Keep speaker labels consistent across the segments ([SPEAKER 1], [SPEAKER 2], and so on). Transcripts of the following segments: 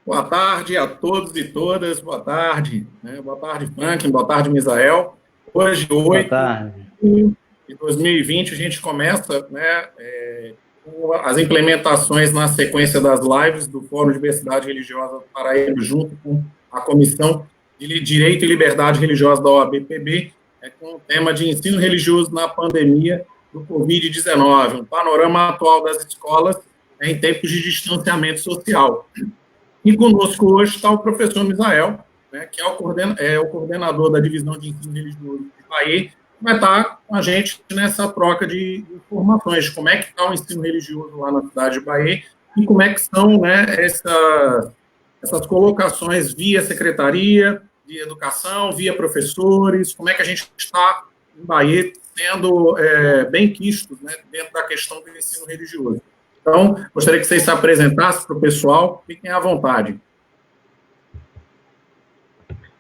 [SPEAKER 1] Boa tarde a todos e todas, boa tarde. Né? Boa tarde, Franklin, boa tarde, Misael. Hoje, 8 de 2020, a gente começa, né, com as implementações na sequência das lives do Fórum Diversidade Religiosa do Paraíba, junto com a Comissão de Direito e Liberdade Religiosa da OAB-PB, com o tema de ensino religioso na pandemia do Covid-19, um panorama atual das escolas em tempos de distanciamento social. E conosco hoje está o professor Misael, né, que é o coordenador da Divisão de Ensino Religioso de Bahia, que vai estar com a gente nessa troca de informações, de como é que está o ensino religioso lá na cidade de Bahia e como é que são, né, essas colocações via Secretaria de Educação, via professores, como é que a gente está em Bahia sendo bem quistos, né, dentro da questão do ensino religioso. Então, gostaria que vocês se apresentassem para o pessoal. Fiquem à vontade.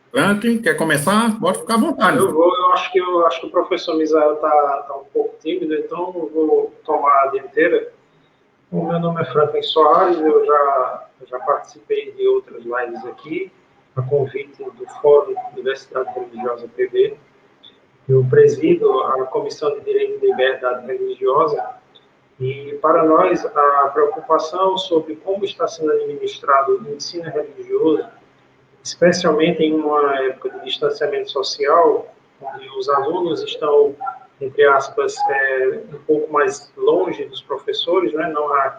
[SPEAKER 1] Franklin, quer começar? Pode ficar à vontade.
[SPEAKER 2] Eu acho que o professor Misael está um pouco tímido, então eu vou tomar a dianteira. O meu nome é Franklin Soares, eu já participei de outras lives aqui, a convite do Fórum Diversidade Religiosa PB. Eu presido a Comissão de Direito e Liberdade Religiosa. E, para nós, a preocupação sobre como está sendo administrado o ensino religioso, especialmente em uma época de distanciamento social, onde os alunos estão, entre aspas, um pouco mais longe dos professores, né? Não há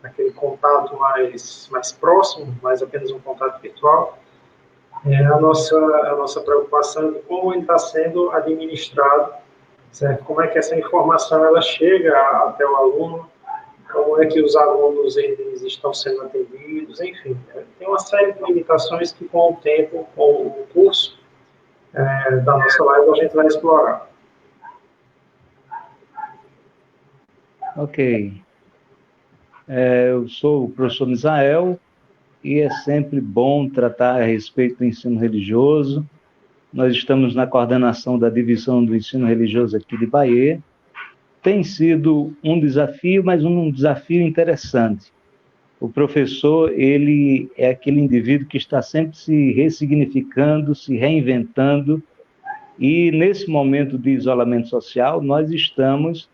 [SPEAKER 2] aquele contato mais próximo, mas apenas um contato virtual. A nossa preocupação de como ele está sendo administrado, certo? Como é que essa informação ela chega até o aluno, como é que os alunos eles estão sendo atendidos, enfim. Tem uma série de limitações que, com o tempo, com o curso da nossa live, a gente vai explorar.
[SPEAKER 3] Ok. Eu sou o professor Misael e é sempre bom tratar a respeito do ensino religioso. Nós estamos na coordenação da Divisão do Ensino Religioso aqui de Bahia. Tem sido um desafio, mas um desafio interessante. O professor, ele é aquele indivíduo que está sempre se ressignificando, se reinventando, e nesse momento de isolamento social, nós estamos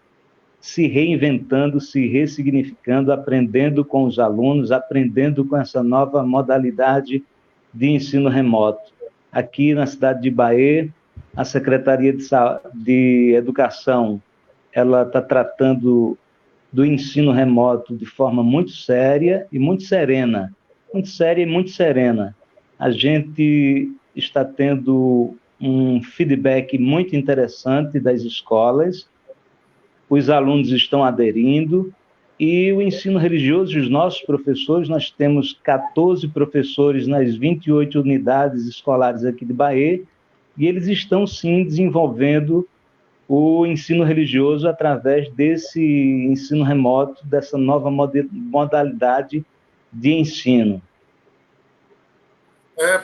[SPEAKER 3] se reinventando, se ressignificando, aprendendo com os alunos, aprendendo com essa nova modalidade de ensino remoto. Aqui na cidade de Bahia, a Secretaria de Educação, ela está tratando do ensino remoto de forma muito séria e muito serena. Muito séria e muito serena. A gente está tendo um feedback muito interessante das escolas, os alunos estão aderindo, e o ensino religioso, os nossos professores, nós temos 14 professores nas 28 unidades escolares aqui de Bahia, e eles estão, sim, desenvolvendo o ensino religioso através desse ensino remoto, dessa nova modalidade de ensino.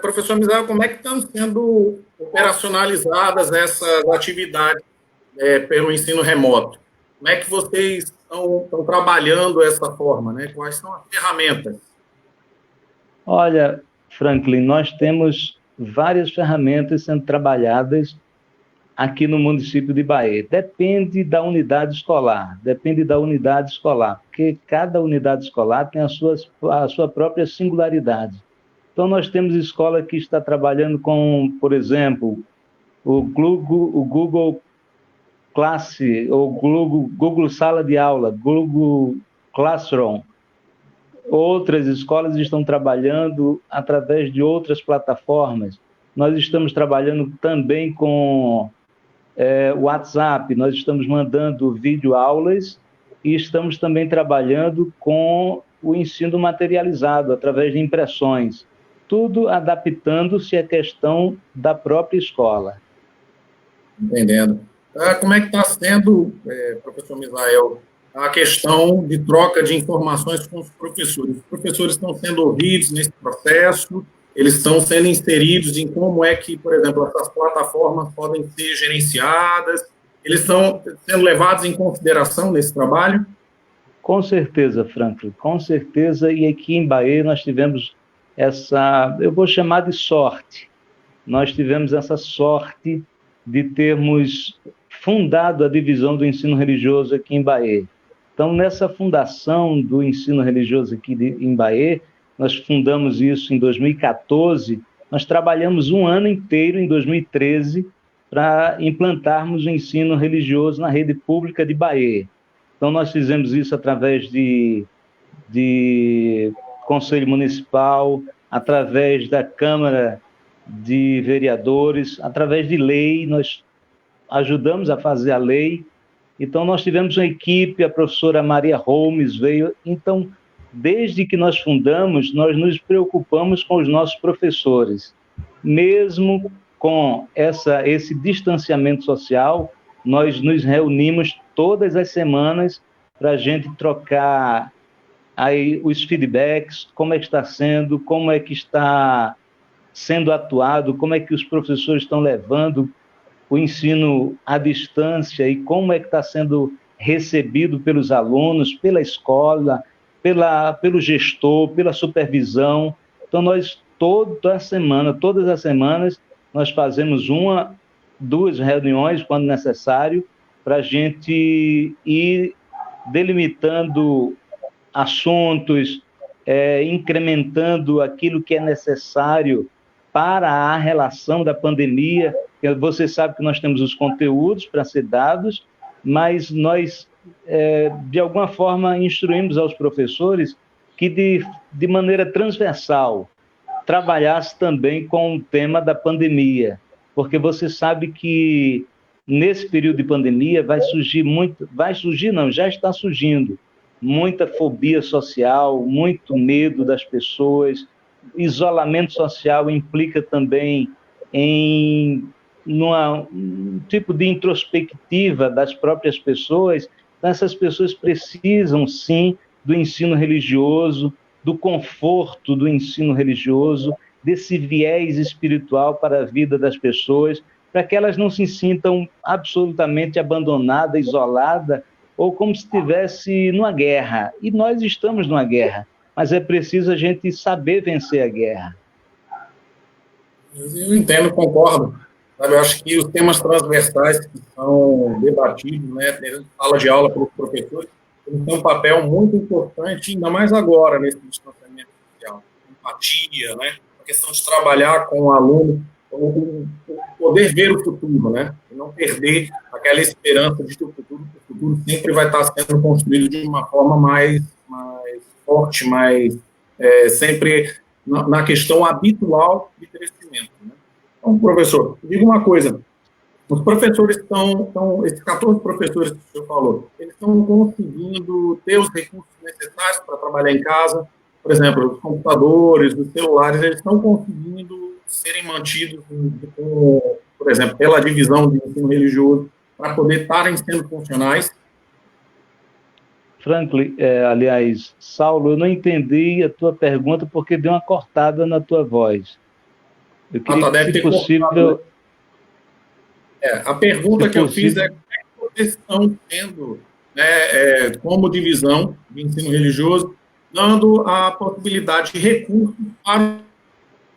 [SPEAKER 1] Professor Misael, como é que estão sendo operacionalizadas essas atividades pelo ensino remoto? Como é que vocês estão trabalhando essa forma, né? Quais são as ferramentas?
[SPEAKER 3] Olha, Franklin, nós temos várias ferramentas sendo trabalhadas aqui no município de Bahia. Depende da unidade escolar, porque cada unidade escolar tem a sua própria singularidade. Então, nós temos escola que está trabalhando com, por exemplo, o Google Classe, ou Google Sala de Aula, Google Classroom. Outras escolas estão trabalhando através de outras plataformas. Nós estamos trabalhando também com WhatsApp, nós estamos mandando videoaulas e estamos também trabalhando com o ensino materializado, através de impressões. Tudo adaptando-se à questão da própria escola.
[SPEAKER 1] Entendendo. Como é que está sendo, professor Misael, a questão de troca de informações com os professores? Os professores estão sendo ouvidos nesse processo, eles estão sendo inseridos em como é que, por exemplo, essas plataformas podem ser gerenciadas, eles estão sendo levados em consideração nesse trabalho?
[SPEAKER 3] Com certeza, Franklin, com certeza, e aqui em Bahia nós tivemos eu vou chamar de sorte. Nós tivemos essa sorte de termos fundado a divisão do ensino religioso aqui em Bahia. Então, nessa fundação do ensino religioso aqui em Bahia, nós fundamos isso em 2014, nós trabalhamos um ano inteiro, em 2013, para implantarmos o ensino religioso na rede pública de Bahia. Então, nós fizemos isso através de Conselho Municipal, através da Câmara de Vereadores, através de lei, nós ajudamos a fazer a lei. Então, nós tivemos uma equipe, a professora Maria Holmes veio. Então, desde que nós fundamos, nós nos preocupamos com os nossos professores. Mesmo com esse distanciamento social, nós nos reunimos todas as semanas para a gente trocar aí os feedbacks, como é que está sendo, como é que está sendo atuado, como é que os professores estão levando o ensino à distância e como é que está sendo recebido pelos alunos, pela escola, pelo gestor, pela supervisão. Então, nós todas as semanas, nós fazemos 2 reuniões, quando necessário, para a gente ir delimitando assuntos, incrementando aquilo que é necessário para a relação da pandemia. Você sabe que nós temos os conteúdos para ser dados, mas nós, de alguma forma, instruímos aos professores que, de maneira transversal, trabalhasse também com o tema da pandemia, porque você sabe que nesse período de pandemia já está surgindo muita fobia social, muito medo das pessoas. Isolamento social implica também em um tipo de introspectiva das próprias pessoas. Então, essas pessoas precisam, sim, do ensino religioso, do conforto do ensino religioso, desse viés espiritual para a vida das pessoas, para que elas não se sintam absolutamente abandonadas, isoladas, ou como se estivesse numa guerra. E nós estamos numa guerra, mas é preciso a gente saber vencer a guerra.
[SPEAKER 1] Eu entendo, concordo. Eu acho que os temas transversais que são debatidos, né, em sala de aula para os professores, eles têm um papel muito importante, ainda mais agora, nesse distanciamento social. Empatia, né, a questão de trabalhar com o aluno, poder ver o futuro, né, e não perder aquela esperança de que o futuro sempre vai estar sendo construído de uma forma mais forte, mais sempre na questão habitual de crescimento, né? Então, professor, diga uma coisa, os professores esses 14 professores que o senhor falou, eles estão conseguindo ter os recursos necessários para trabalhar em casa? Por exemplo, os computadores, os celulares, eles estão conseguindo serem mantidos, por exemplo, pela divisão de ensino religioso, para poder estarem sendo funcionais?
[SPEAKER 3] Franklin, Saulo, eu não entendi a tua pergunta porque deu uma cortada na tua voz. Eu queria, se possível...
[SPEAKER 1] A pergunta que eu fiz é como é que vocês estão tendo, né, como divisão de ensino religioso, dando a possibilidade de recursos para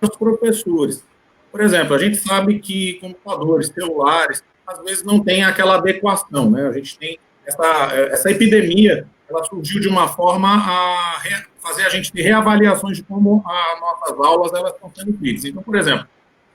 [SPEAKER 1] os professores. Por exemplo, a gente sabe que computadores, celulares, às vezes não tem aquela adequação, né? A gente tem essa epidemia, ela surgiu de uma forma a fazer a gente ter reavaliações de como as nossas aulas elas estão sendo feitas. Então, por exemplo,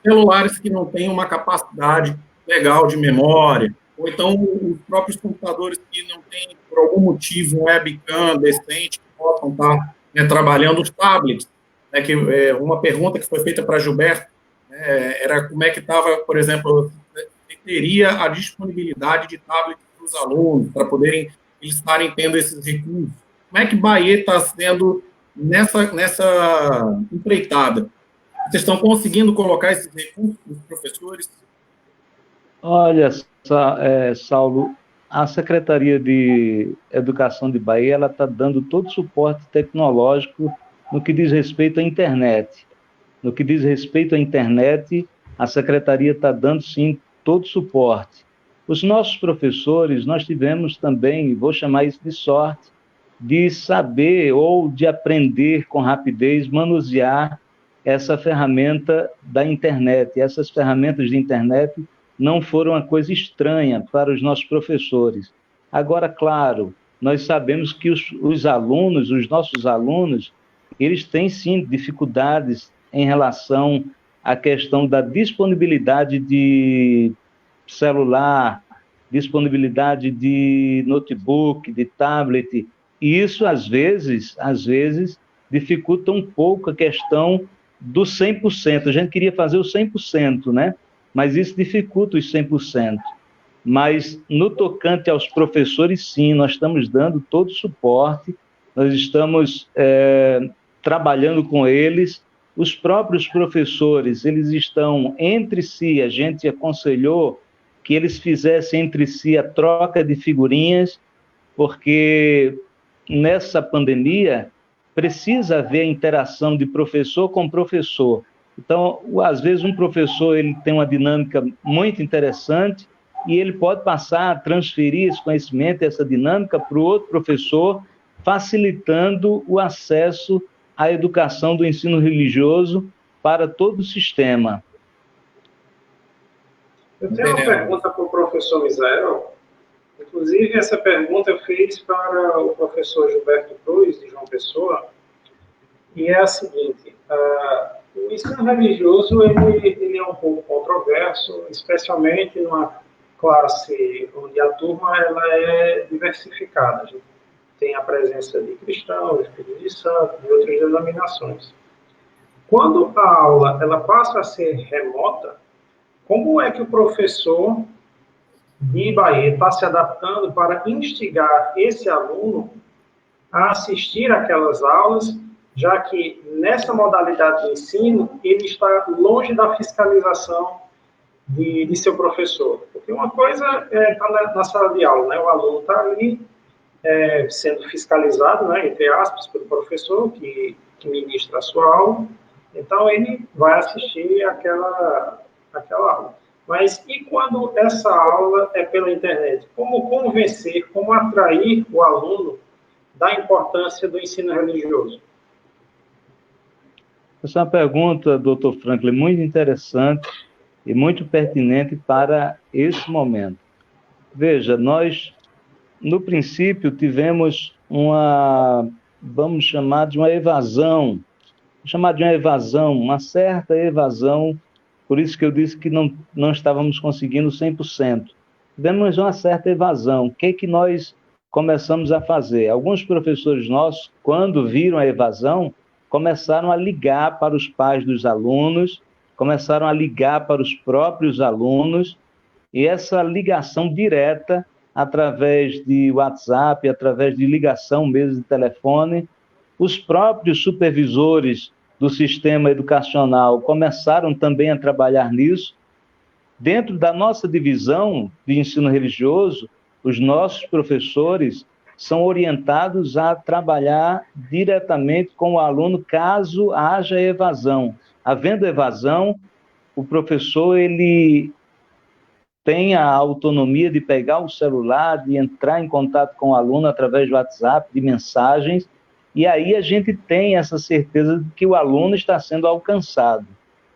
[SPEAKER 1] celulares que não têm uma capacidade legal de memória, ou então os próprios computadores que não têm, por algum motivo, um webcam decente, que possam estar, né, trabalhando, os tablets, né, que uma pergunta que foi feita para Gilberto, era como é que estava, por exemplo, teria a disponibilidade de tablets para os alunos, para poderem eles estarem tendo esses recursos. Como é que Bahia está sendo nessa empreitada? Vocês estão conseguindo colocar esses recursos dos professores?
[SPEAKER 3] Olha, Saulo, a Secretaria de Educação de Bahia ela está dando todo o suporte tecnológico no que diz respeito à internet. No que diz respeito à internet, a Secretaria está dando, sim, todo o suporte. Os nossos professores, nós tivemos também, vou chamar isso de sorte, de saber ou de aprender com rapidez, manusear essa ferramenta da internet. Essas ferramentas de internet não foram uma coisa estranha para os nossos professores. Agora, claro, nós sabemos que os alunos, os nossos alunos, eles têm sim dificuldades em relação à questão da disponibilidade de celular, disponibilidade de notebook, de tablet, e isso às vezes dificulta um pouco a questão do 100%. A gente queria fazer o 100%, né? Mas isso dificulta os 100%. Mas no tocante aos professores, sim, nós estamos dando todo o suporte, nós estamos trabalhando com eles. Os próprios professores, eles estão entre si, a gente aconselhou que eles fizessem entre si a troca de figurinhas, porque nessa pandemia precisa haver interação de professor com professor. Então, às vezes um professor ele tem uma dinâmica muito interessante e ele pode passar a transferir esse conhecimento, essa dinâmica para o outro professor, facilitando o acesso à educação do ensino religioso para todo o sistema.
[SPEAKER 2] Eu tenho uma pergunta para o professor Misael. Inclusive, essa pergunta eu fiz para o professor Gilberto Cruz, de João Pessoa, e é a seguinte: o ensino religioso ele é um pouco controverso, especialmente numa classe onde a turma ela é diversificada. A gente tem a presença de cristãos, de filhos de santos, de outras denominações. Quando a aula ela passa a ser remota, como é que o professor de Bahia está se adaptando para instigar esse aluno a assistir aquelas aulas, já que nessa modalidade de ensino ele está longe da fiscalização de seu professor? Porque uma coisa é estar na sala de aula, né? O aluno está ali sendo fiscalizado, né, entre aspas, pelo professor que ministra a sua aula, então ele vai assistir aquela aula. Mas e quando essa aula é pela internet? Como convencer, como atrair o aluno da importância do ensino religioso?
[SPEAKER 3] Essa é uma pergunta, doutor Franklin, muito interessante e muito pertinente para esse momento. Veja, nós, no princípio, tivemos vamos chamar de uma evasão, uma certa evasão. Por isso que eu disse que não estávamos conseguindo 100%. Tivemos uma certa evasão. O que nós começamos a fazer? Alguns professores nossos, quando viram a evasão, começaram a ligar para os pais dos alunos, começaram a ligar para os próprios alunos, e essa ligação direta, através de WhatsApp, através de ligação mesmo de telefone, os próprios supervisores do sistema educacional começaram também a trabalhar nisso. Dentro da nossa divisão de ensino religioso, os nossos professores são orientados a trabalhar diretamente com o aluno caso haja evasão. Havendo evasão, o professor ele tem a autonomia de pegar o celular, de entrar em contato com o aluno através do WhatsApp, de mensagens, e aí a gente tem essa certeza de que o aluno está sendo alcançado.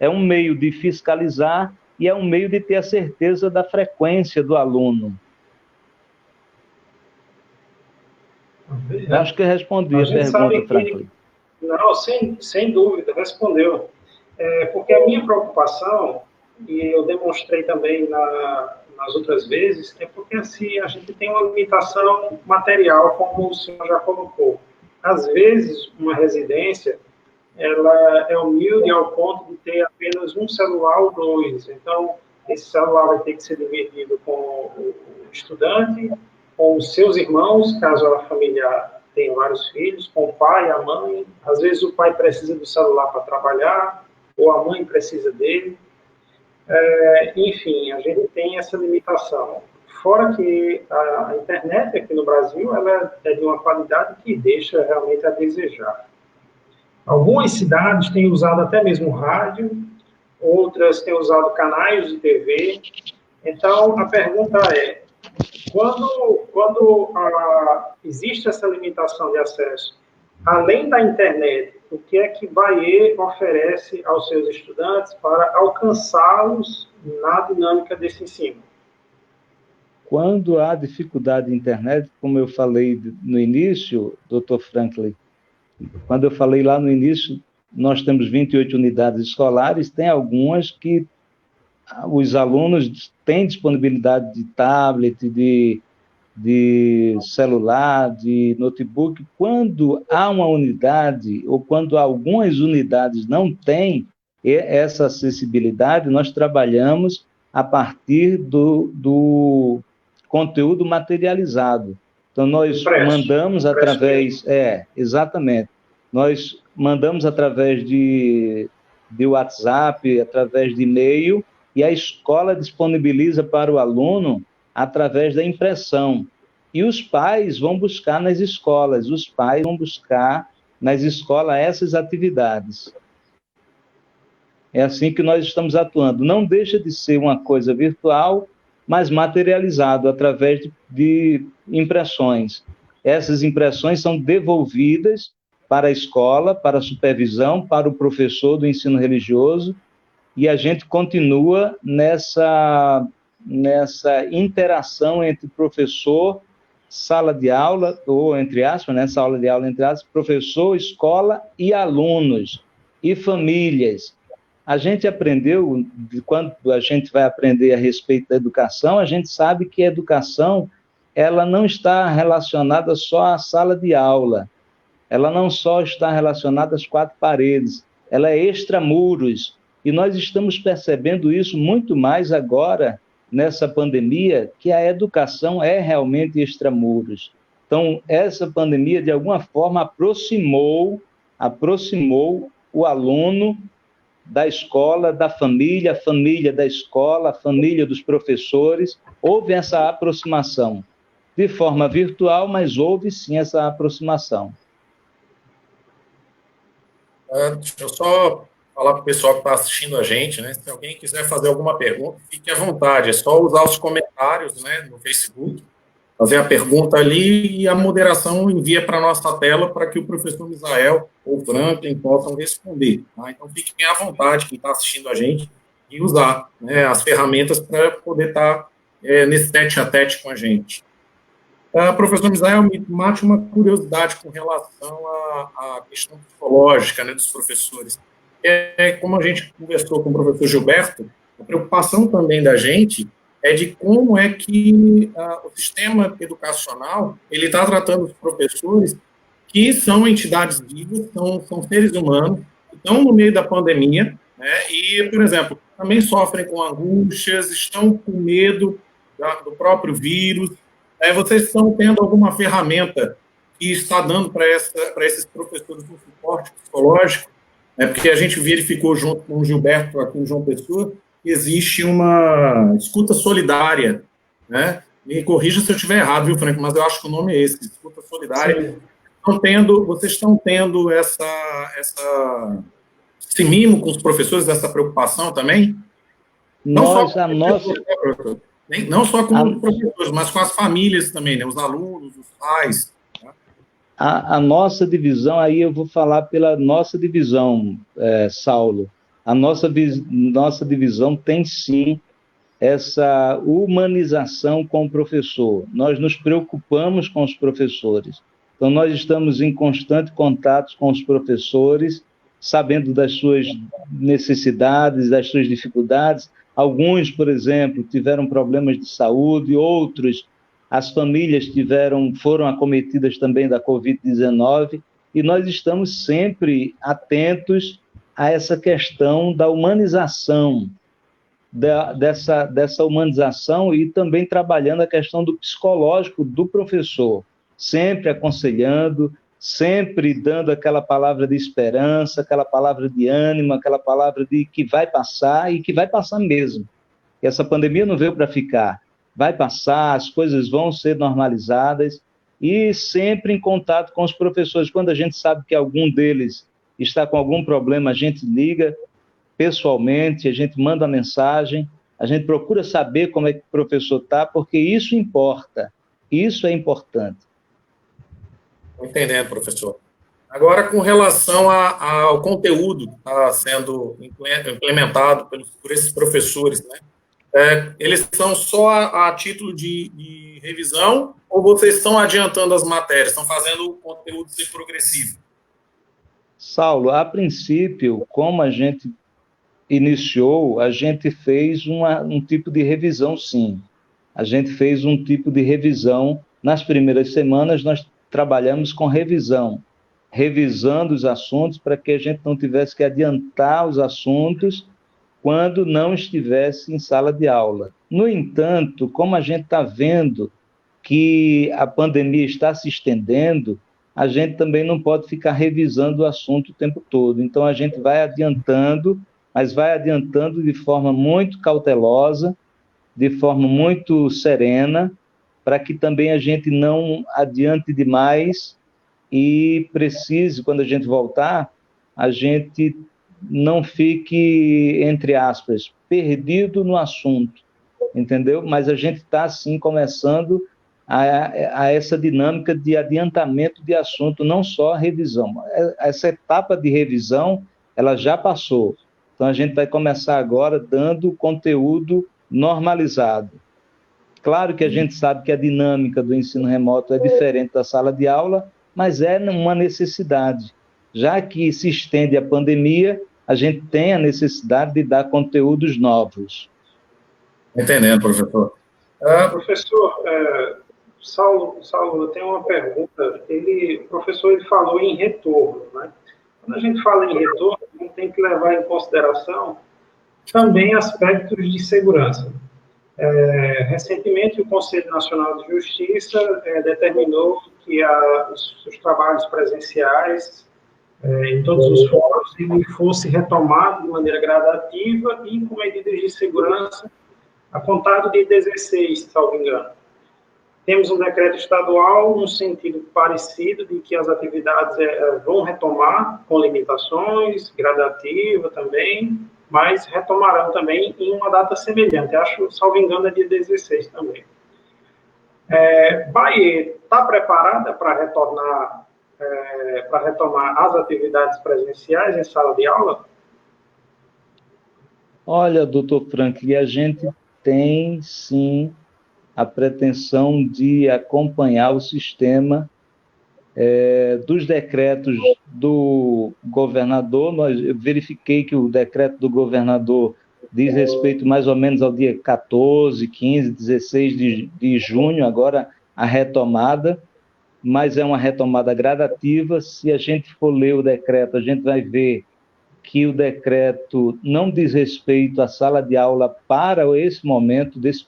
[SPEAKER 3] É um meio de fiscalizar e é um meio de ter a certeza da frequência do aluno. Acho que respondi a pergunta, Franklin.
[SPEAKER 2] Não, sem dúvida, respondeu. Porque a minha preocupação, e eu demonstrei também nas outras vezes, é porque assim, a gente tem uma limitação material, como o senhor já colocou. Às vezes, uma residência, ela é humilde ao ponto de ter apenas um celular ou dois. Então, esse celular vai ter que ser dividido com o estudante, com os seus irmãos, caso a família tenha vários filhos, com o pai, a mãe. Às vezes, o pai precisa do celular para trabalhar, ou a mãe precisa dele. Enfim, a gente tem essa limitação. Fora que a internet aqui no Brasil ela é de uma qualidade que deixa realmente a desejar. Algumas cidades têm usado até mesmo rádio, outras têm usado canais de TV. Então, a pergunta é, quando existe essa limitação de acesso, além da internet, o que é que Bahia oferece aos seus estudantes para alcançá-los na dinâmica desse ensino?
[SPEAKER 3] Quando há dificuldade de internet, como eu falei no início, Dr. Franklin, quando eu falei lá no início, nós temos 28 unidades escolares, tem algumas que os alunos têm disponibilidade de tablet, de celular, de notebook. Quando há uma unidade, ou quando algumas unidades não têm essa acessibilidade, nós trabalhamos a partir do conteúdo materializado. Então, nós mandamos através... exatamente. Nós mandamos através de WhatsApp, através de e-mail, e a escola disponibiliza para o aluno através da impressão. E os pais vão buscar nas escolas, essas atividades. É assim que nós estamos atuando. Não deixa de ser uma coisa virtual, mas materializado através de impressões. Essas impressões são devolvidas para a escola, para a supervisão, para o professor do ensino religioso, e a gente continua nessa interação entre professor, sala de aula, ou entre aspas, né, sala de aula entre aspas, professor, escola e alunos, e famílias. A gente aprendeu, quando a gente vai aprender a respeito da educação, a gente sabe que a educação ela não está relacionada só à sala de aula, ela não só está relacionada às quatro paredes, ela é extramuros, e nós estamos percebendo isso muito mais agora, nessa pandemia, que a educação é realmente extramuros. Então, essa pandemia, de alguma forma, aproximou o aluno da escola, da família, a família da escola, a família dos professores. Houve essa aproximação, de forma virtual, mas houve sim essa aproximação.
[SPEAKER 1] Deixa eu só falar para o pessoal que está assistindo a gente, né? Se alguém quiser fazer alguma pergunta, fique à vontade. É só usar os comentários, né, no Facebook, fazer a pergunta ali e a moderação envia para a nossa tela para que o professor Misael ou o Franklin possam responder. Tá? Então, fiquem à vontade, quem está assistindo a gente, e usar, né, as ferramentas para poder estar nesse tete-a-tete com a gente. Professor Misael, me mate uma curiosidade com relação à questão psicológica, né, dos professores. Como a gente conversou com o professor Gilberto, a preocupação também da gente é de como é que o sistema educacional ele está tratando os professores que são entidades vivas, são seres humanos, que estão no meio da pandemia, né, e, por exemplo, também sofrem com angústias, estão com medo do próprio vírus. Vocês estão tendo alguma ferramenta que está dando para esses professores um suporte psicológico? Porque a gente verificou junto com o Gilberto aqui em João Pessoa que existe uma escuta solidária, né? Me corrija se eu estiver errado, viu, Frank? Mas eu acho que o nome é esse, escuta solidária. Vocês estão tendo esse mimo com os professores, essa preocupação também? Não só com os professores, mas com as famílias também, né? Os alunos, os pais. Tá?
[SPEAKER 3] A nossa divisão, aí eu vou falar pela nossa divisão, Saulo. A nossa divisão tem, sim, essa humanização com o professor. Nós nos preocupamos com os professores. Então, nós estamos em constante contato com os professores, sabendo das suas necessidades, das suas dificuldades. Alguns, por exemplo, tiveram problemas de saúde, outros, as famílias foram acometidas também da Covid-19, e nós estamos sempre atentos a essa questão da humanização, dessa humanização, e também trabalhando a questão do psicológico do professor, sempre aconselhando, sempre dando aquela palavra de esperança, aquela palavra de ânimo, aquela palavra de que vai passar, e que vai passar mesmo. Que essa pandemia não veio para ficar, vai passar, as coisas vão ser normalizadas, e sempre em contato com os professores. Quando a gente sabe que algum deles está com algum problema, a gente liga pessoalmente, a gente manda uma mensagem, a gente procura saber como é que o professor está, porque isso importa, isso é importante.
[SPEAKER 1] Estou entendendo, professor. Agora, com relação ao conteúdo que está sendo implementado por esses professores, né? Eles são só a título de revisão ou vocês estão adiantando as matérias, estão fazendo o conteúdo ser progressivo?
[SPEAKER 3] Saulo, a princípio, como a gente iniciou, a gente fez um tipo de revisão, sim. A gente fez um tipo de revisão. Nas primeiras semanas, nós trabalhamos com revisão, revisando os assuntos para que a gente não tivesse que adiantar os assuntos quando não estivesse em sala de aula. No entanto, como a gente está vendo que a pandemia está se estendendo, a gente também não pode ficar revisando o assunto o tempo todo. Então, a gente vai adiantando, mas vai adiantando de forma muito cautelosa, de forma muito serena, para que também a gente não adiante demais e precise, quando a gente voltar, a gente não fique, entre aspas, perdido no assunto, entendeu? Mas a gente está, sim, começando a essa dinâmica de adiantamento de assunto, não só a revisão. Essa etapa de revisão, ela já passou. Então, a gente vai começar agora dando conteúdo normalizado. Claro que a gente sabe que a dinâmica do ensino remoto é diferente da sala de aula, mas é uma necessidade. Já que se estende a pandemia, a gente tem a necessidade de dar conteúdos novos.
[SPEAKER 1] Entendendo, professor.
[SPEAKER 2] Professor, Saulo, eu tenho uma pergunta. O professor ele falou em retorno, né? Quando a gente fala em retorno, a gente tem que levar em consideração também aspectos de segurança. Recentemente, o Conselho Nacional de Justiça determinou que os trabalhos presenciais em todos os fóruns ele fosse retomado de maneira gradativa e com medidas de segurança a contar do dia 16, salvo engano. Temos um decreto estadual no sentido parecido de que as atividades vão retomar com limitações, gradativa também, mas retomarão também em uma data semelhante. Acho, salvo engano, é dia 16 também. Bahia está preparada para retomar as atividades presenciais em sala de aula?
[SPEAKER 3] Olha, doutor Franklin, a gente tem, sim, a pretensão de acompanhar o sistema dos decretos do governador. Eu verifiquei que o decreto do governador diz respeito mais ou menos ao dia 14, 15, 16 de junho, agora a retomada, mas é uma retomada gradativa. Se a gente for ler o decreto, a gente vai ver que o decreto não diz respeito à sala de aula para esse momento, dessa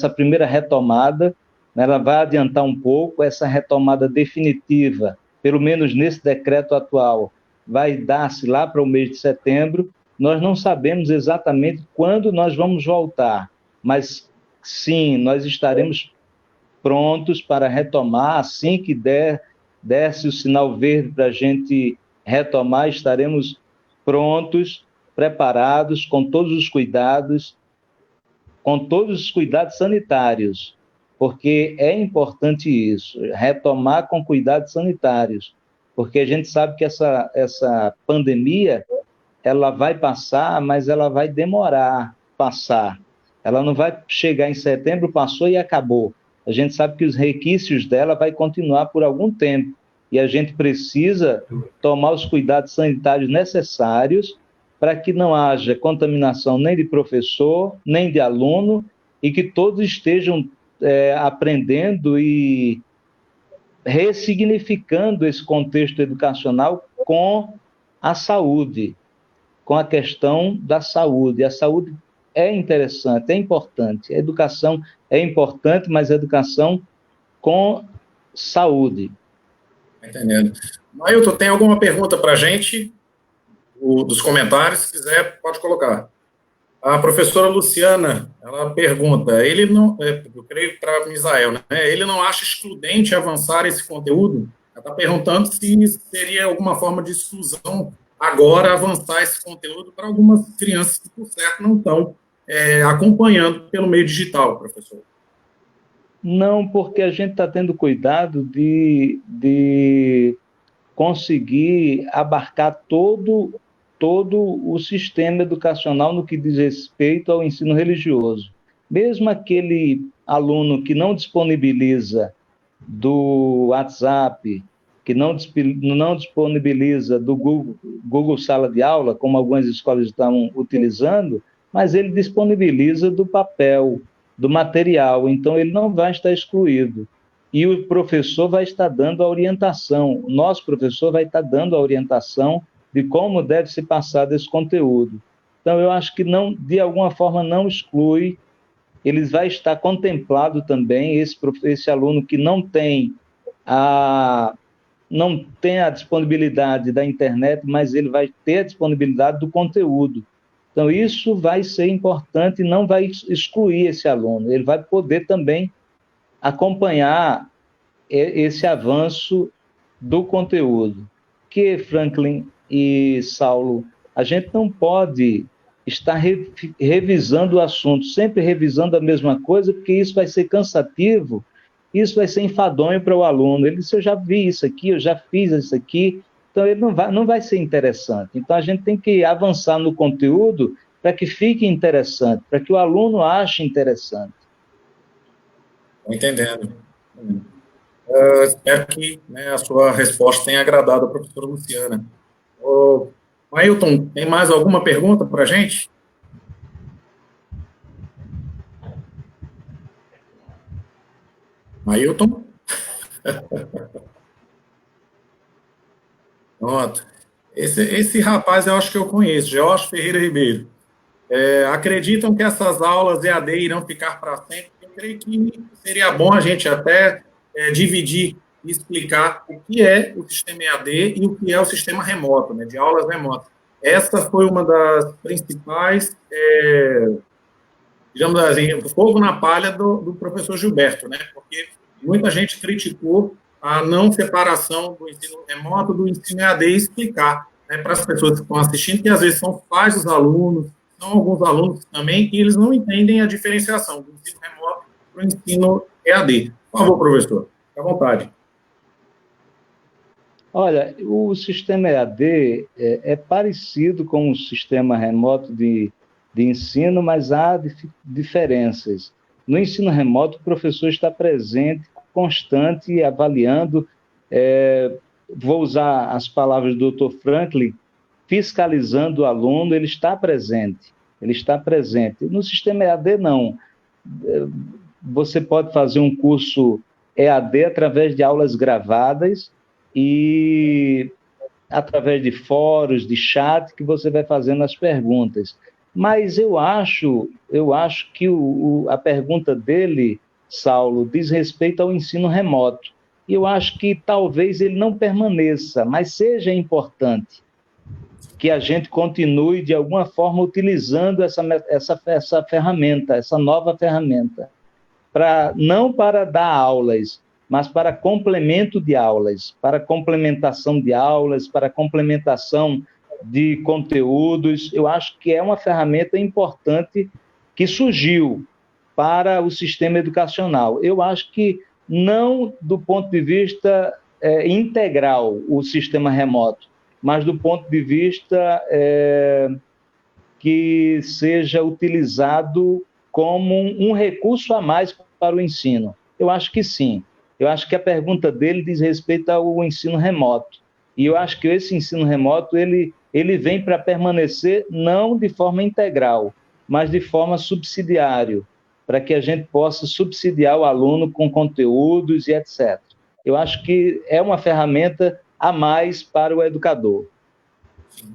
[SPEAKER 3] primeira retomada. Ela vai adiantar um pouco. Essa retomada definitiva, pelo menos nesse decreto atual, vai dar-se lá para o mês de setembro. Nós não sabemos exatamente quando nós vamos voltar, mas sim, nós estaremos prontos para retomar. Assim que desse o sinal verde para a gente retomar, estaremos prontos, preparados, com todos os cuidados sanitários, porque é importante isso, retomar com cuidados sanitários, porque a gente sabe que essa pandemia, ela vai passar, mas ela vai demorar a passar. Ela não vai chegar em setembro, passou e acabou. A gente sabe que os resquícios dela vai continuar por algum tempo, e a gente precisa tomar os cuidados sanitários necessários para que não haja contaminação nem de professor, nem de aluno, e que todos estejam aprendendo e ressignificando esse contexto educacional com a saúde, com a questão da saúde. A saúde é interessante, é importante. A educação é importante, mas a educação com saúde.
[SPEAKER 1] Entendendo. Mailton, tem alguma pergunta para a gente? Dos comentários, se quiser, pode colocar. A professora Luciana, ela pergunta, eu creio para Misael, né? Ele não acha excludente avançar esse conteúdo? Ela está perguntando se seria alguma forma de exclusão agora avançar esse conteúdo para algumas crianças que, por certo, não estão acompanhando pelo meio digital, professor.
[SPEAKER 3] Não, porque a gente está tendo cuidado de conseguir abarcar todo o sistema educacional no que diz respeito ao ensino religioso. Mesmo aquele aluno que não disponibiliza do WhatsApp, que não disponibiliza do Google Sala de Aula, como algumas escolas estão utilizando, mas ele disponibiliza do papel, do material, então ele não vai estar excluído. E o professor vai estar dando a orientação, o nosso professor vai estar dando a orientação de como deve ser passado esse conteúdo. Então, eu acho que não, de alguma forma não exclui, ele vai estar contemplado também, esse aluno que não tem a disponibilidade da internet, mas ele vai ter a disponibilidade do conteúdo. Então, isso vai ser importante e não vai excluir esse aluno. Ele vai poder também acompanhar esse avanço do conteúdo. Que, Franklin e Saulo, a gente não pode estar revisando o assunto, sempre revisando a mesma coisa, porque isso vai ser cansativo, isso vai ser enfadonho para o aluno. Ele disse, eu já vi isso aqui, eu já fiz isso aqui, então ele não vai ser interessante. Então a gente tem que avançar no conteúdo para que fique interessante, para que o aluno ache interessante.
[SPEAKER 1] Estou entendendo. Espero que, né, a sua resposta tenha agradado a professora Luciana. Ailton, tem mais alguma pergunta para a gente? Ailton? Pronto. Esse rapaz eu acho que eu conheço, Jorge Ferreira Ribeiro. Acreditam que essas aulas EAD irão ficar para sempre? Eu creio que seria bom a gente até dividir e explicar o que é o sistema EAD e o que é o sistema remoto, né, de aulas remotas. Essa foi uma das principais, digamos assim, fogo na palha do professor Gilberto, né, porque muita gente criticou a não separação do ensino remoto do ensino EAD e explicar, né, para as pessoas que estão assistindo, que às vezes são pais dos alunos, são alguns alunos também, que eles não entendem a diferenciação do ensino remoto para o ensino EAD. Por favor, professor, fique à vontade.
[SPEAKER 3] Olha, o sistema EAD é parecido com o sistema remoto de ensino, mas há diferenças. No ensino remoto, o professor está presente, constante, avaliando, vou usar as palavras do Dr. Franklin, fiscalizando o aluno, ele está presente. No sistema EAD, não. Você pode fazer um curso EAD através de aulas gravadas e através de fóruns, de chat, que você vai fazendo as perguntas. Mas eu acho que a pergunta dele, Saulo, diz respeito ao ensino remoto. E eu acho que talvez ele não permaneça, mas seja importante que a gente continue, de alguma forma, utilizando essa ferramenta, essa nova ferramenta, não para dar aulas, mas para complemento de aulas, para complementação de aulas, para complementação de conteúdos. Eu acho que é uma ferramenta importante que surgiu para o sistema educacional. Eu acho que não do ponto de vista integral o sistema remoto, mas do ponto de vista que seja utilizado como um recurso a mais para o ensino. Eu acho que sim. Eu acho que a pergunta dele diz respeito ao ensino remoto. E eu acho que esse ensino remoto, ele vem para permanecer não de forma integral, mas de forma subsidiária, para que a gente possa subsidiar o aluno com conteúdos e etc. Eu acho que é uma ferramenta a mais para o educador.
[SPEAKER 1] Sim,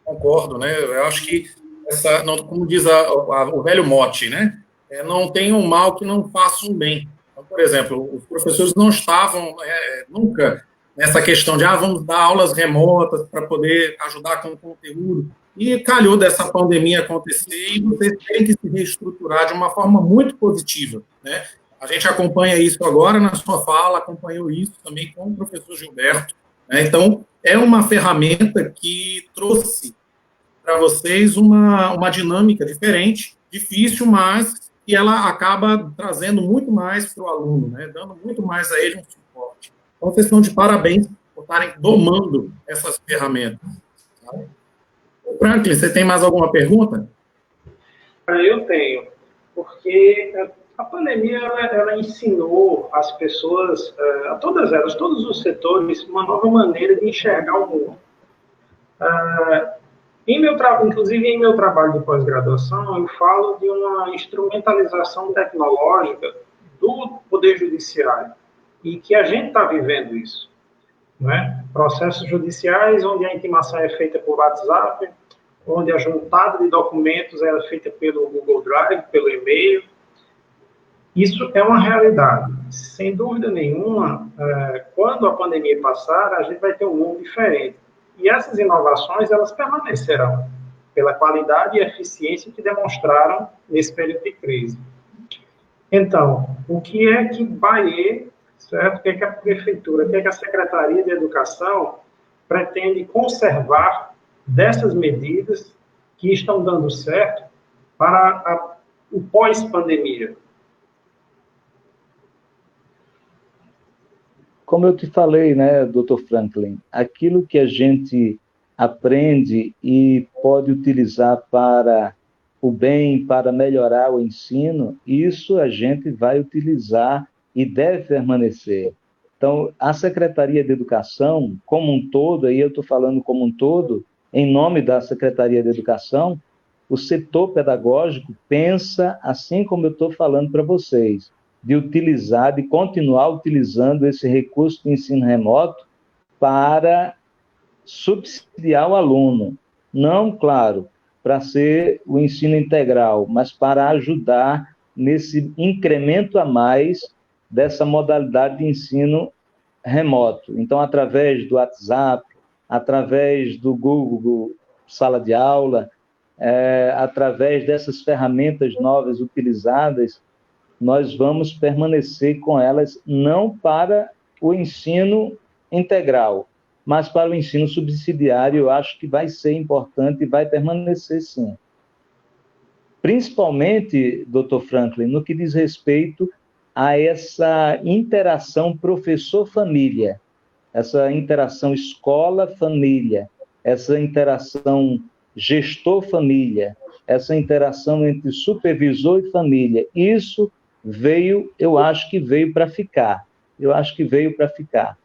[SPEAKER 1] concordo, né? Eu acho que como diz o velho mote, né? Não tem um mal que não faça um bem. Então, por exemplo, os professores não estavam nunca nessa questão de vamos dar aulas remotas para poder ajudar com o conteúdo. E calhou dessa pandemia acontecer e vocês têm que se reestruturar de uma forma muito positiva, né? A gente acompanha isso agora na sua fala, acompanhou isso também com o professor Gilberto, né? Então, é uma ferramenta que trouxe para vocês uma dinâmica diferente, difícil, mas e ela acaba trazendo muito mais para o aluno, né, dando muito mais a ele um suporte. Então, vocês estão de parabéns por estarem domando essas ferramentas. Tá? Franklin, você tem mais alguma pergunta?
[SPEAKER 2] Eu tenho, porque a pandemia ela ensinou as pessoas, a todas elas, todos os setores, uma nova maneira de enxergar o mundo. Inclusive, em meu trabalho de pós-graduação, eu falo de uma instrumentalização tecnológica do Poder Judiciário, e que a gente está vivendo isso. Né? Processos judiciais onde a intimação é feita por WhatsApp, onde a juntada de documentos é feita pelo Google Drive, pelo e-mail. Isso é uma realidade. Sem dúvida nenhuma, quando a pandemia passar, a gente vai ter um mundo diferente. E essas inovações, elas permanecerão, pela qualidade e eficiência que demonstraram nesse período de crise. Então, o que é que Bahia, certo? O que é que a Prefeitura, o que é que a Secretaria de Educação pretende conservar dessas medidas que estão dando certo para o pós-pandemia?
[SPEAKER 3] Como eu te falei, né, Dr. Franklin, aquilo que a gente aprende e pode utilizar para o bem, para melhorar o ensino, isso a gente vai utilizar e deve permanecer. Então, a Secretaria de Educação, como um todo, aí eu estou falando como um todo, em nome da Secretaria de Educação, o setor pedagógico pensa, assim como eu estou falando para vocês, de utilizar, de continuar utilizando esse recurso de ensino remoto para subsidiar o aluno. Não, claro, para ser o ensino integral, mas para ajudar nesse incremento a mais dessa modalidade de ensino remoto. Então, através do WhatsApp, através do Google Sala de Aula, através dessas ferramentas novas utilizadas, nós vamos permanecer com elas não para o ensino integral, mas para o ensino subsidiário. Eu acho que vai ser importante e vai permanecer, sim. Principalmente, Dr. Franklin, no que diz respeito a essa interação professor-família, essa interação escola-família, essa interação gestor-família, essa interação entre supervisor e família. Isso eu acho que veio para ficar. Eu acho que veio para ficar.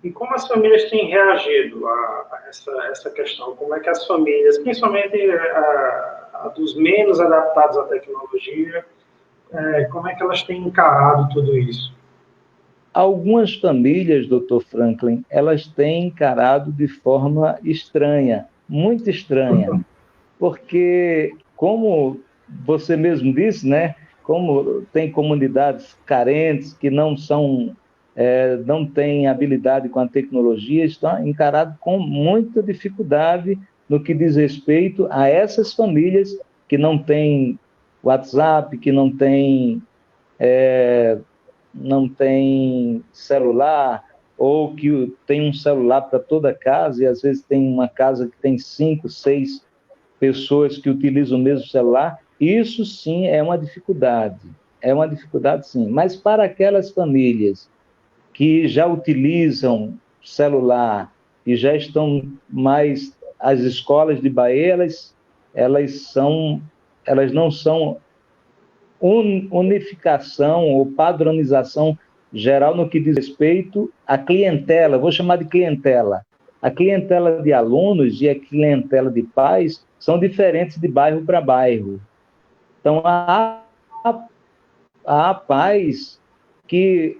[SPEAKER 2] E como as famílias têm reagido a essa questão? Como é que as famílias, principalmente a dos menos adaptados à tecnologia, como é que elas têm encarado tudo isso?
[SPEAKER 3] Algumas famílias, Dr. Franklin, elas têm encarado de forma estranha, muito estranha, porque, como você mesmo disse, né, como tem comunidades carentes que não têm habilidade com a tecnologia, estão encarados com muita dificuldade no que diz respeito a essas famílias que não têm WhatsApp, que não têm celular, ou que tem um celular para toda casa, e às vezes tem uma casa que tem 5, 6 pessoas que utilizam o mesmo celular. Isso sim é uma dificuldade sim, mas para aquelas famílias que já utilizam celular e já estão mais... As escolas de Bahia, elas não são unificação ou padronização geral no que diz respeito à clientela, vou chamar de clientela. A clientela de alunos e a clientela de pais são diferentes de bairro para bairro. Então, há pais que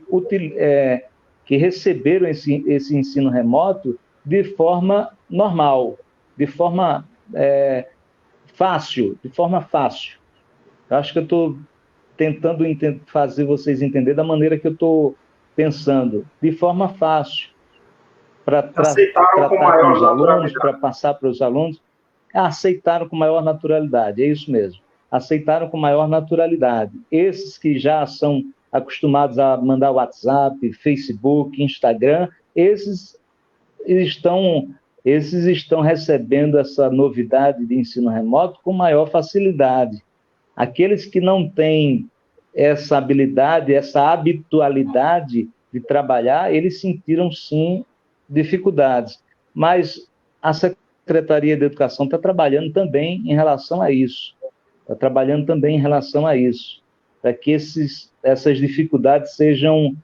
[SPEAKER 3] receberam esse ensino remoto de forma normal, de forma fácil. Eu acho que eu estou tentando fazer vocês entenderem da maneira que eu estou pensando, de forma fácil, para tratar com os alunos, para passar para os alunos. Aceitaram com maior naturalidade, é isso mesmo. Aceitaram com maior naturalidade. Esses que já são acostumados a mandar WhatsApp, Facebook, Instagram, esses estão recebendo essa novidade de ensino remoto com maior facilidade. Aqueles que não têm essa habilidade, essa habitualidade de trabalhar, eles sentiram, sim, dificuldades. Mas a Secretaria de Educação está trabalhando também em relação a isso. Está trabalhando também em relação a isso, para que essas dificuldades sejam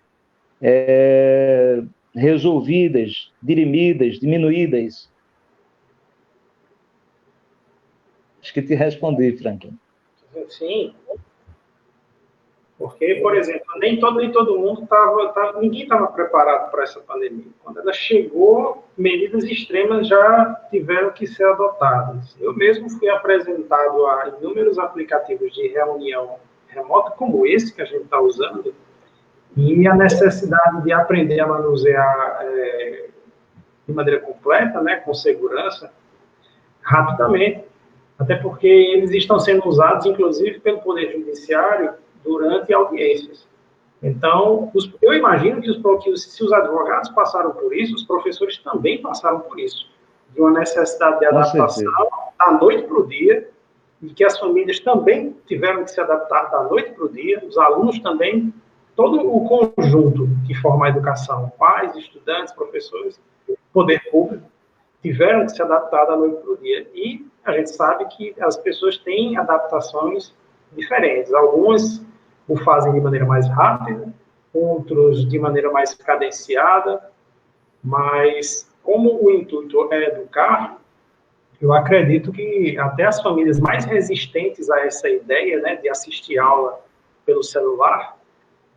[SPEAKER 3] resolvidas, dirimidas, diminuídas. Acho que te respondi, Franklin.
[SPEAKER 2] Sim. Porque, por exemplo, nem todo mundo ninguém estava preparado para essa pandemia. Quando ela chegou, medidas extremas já tiveram que ser adotadas. Eu mesmo fui apresentado a inúmeros aplicativos de reunião remota, como esse que a gente está usando, e a necessidade de aprender a manusear de maneira completa, né, com segurança, rapidamente. Até porque eles estão sendo usados, inclusive, pelo Poder Judiciário durante audiências. Então, eu imagino que se os advogados passaram por isso, os professores também passaram por isso, de uma necessidade de adaptação da noite para o dia, e que as famílias também tiveram que se adaptar da noite para o dia, os alunos também, todo o conjunto que forma a educação, pais, estudantes, professores, poder público, tiveram que se adaptar da noite para o dia. E a gente sabe que as pessoas têm adaptações diferentes. Algumas o fazem de maneira mais rápida, outros de maneira mais cadenciada, mas como o intuito é educar, eu acredito que até as famílias mais resistentes a essa ideia, né, de assistir aula pelo celular,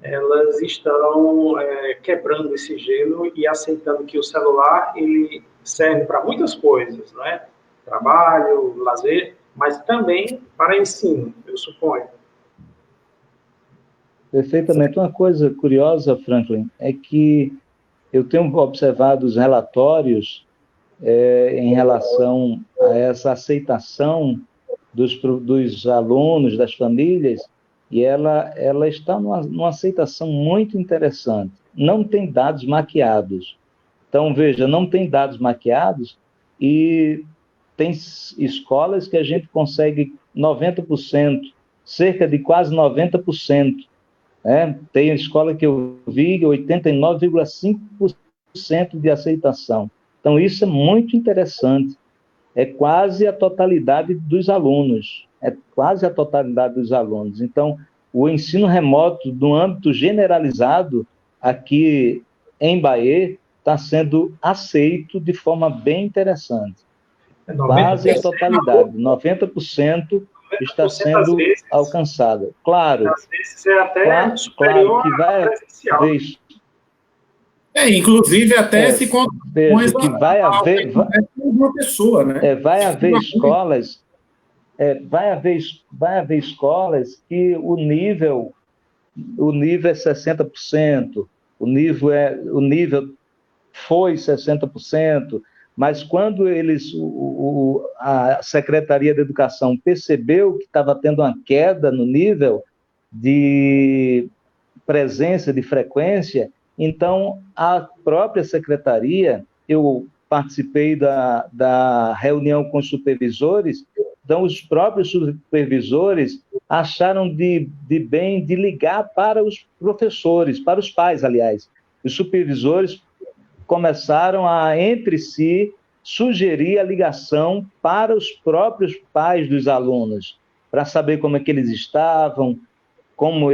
[SPEAKER 2] elas estão quebrando esse gelo e aceitando que o celular ele serve para muitas coisas, não é? Trabalho, lazer, mas também para ensino, eu suponho.
[SPEAKER 3] Perfeitamente. Uma coisa curiosa, Franklin, é que eu tenho observado os relatórios em relação a essa aceitação dos alunos, das famílias, e ela está numa aceitação muito interessante. Não tem dados maquiados. Então, veja, não tem dados maquiados e tem escolas que a gente consegue 90%, cerca de quase 90%. Tem escola que eu vi 89,5% de aceitação. Então, isso é muito interessante. É quase a totalidade dos alunos. É quase a totalidade dos alunos. Então, o ensino remoto, no âmbito generalizado, aqui em Bahia, está sendo aceito de forma bem interessante. Quase a totalidade, 90% está sendo alcançada. Claro,
[SPEAKER 2] às vezes é até superior
[SPEAKER 3] que vai haver,
[SPEAKER 1] inclusive até se
[SPEAKER 3] veja, que vai haver
[SPEAKER 1] uma pessoa, né?
[SPEAKER 3] Vai haver escolas, vai haver escolas que o nível é 60%, o nível foi 60%, mas quando a Secretaria de Educação percebeu que estava tendo uma queda no nível de presença, de frequência, então a própria Secretaria, eu participei da reunião com os supervisores, então os próprios supervisores acharam de bem de ligar para os professores, para os pais, aliás. Os supervisores começaram a, entre si, sugerir a ligação para os próprios pais dos alunos, para saber como é que eles estavam, como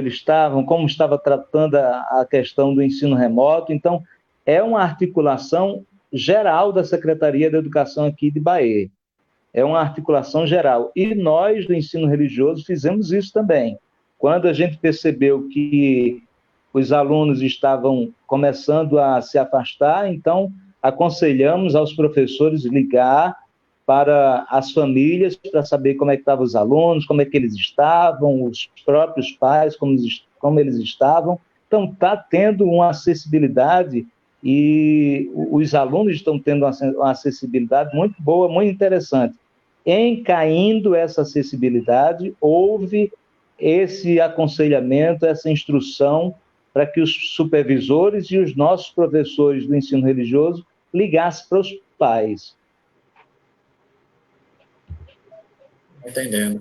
[SPEAKER 3] estava tratando a questão do ensino remoto. Então, é uma articulação geral da Secretaria de Educação aqui de Bahia. É uma articulação geral. E nós, do ensino religioso, fizemos isso também. Quando a gente percebeu que os alunos estavam começando a se afastar, então aconselhamos aos professores ligar para as famílias para saber como é que estavam os alunos, como é que eles estavam, os próprios pais, como eles estavam. Então, está tendo uma acessibilidade e os alunos estão tendo uma acessibilidade muito boa, muito interessante. Em caindo essa acessibilidade, houve esse aconselhamento, essa instrução para que os supervisores e os nossos professores do ensino religioso ligassem para os pais.
[SPEAKER 1] Entendendo.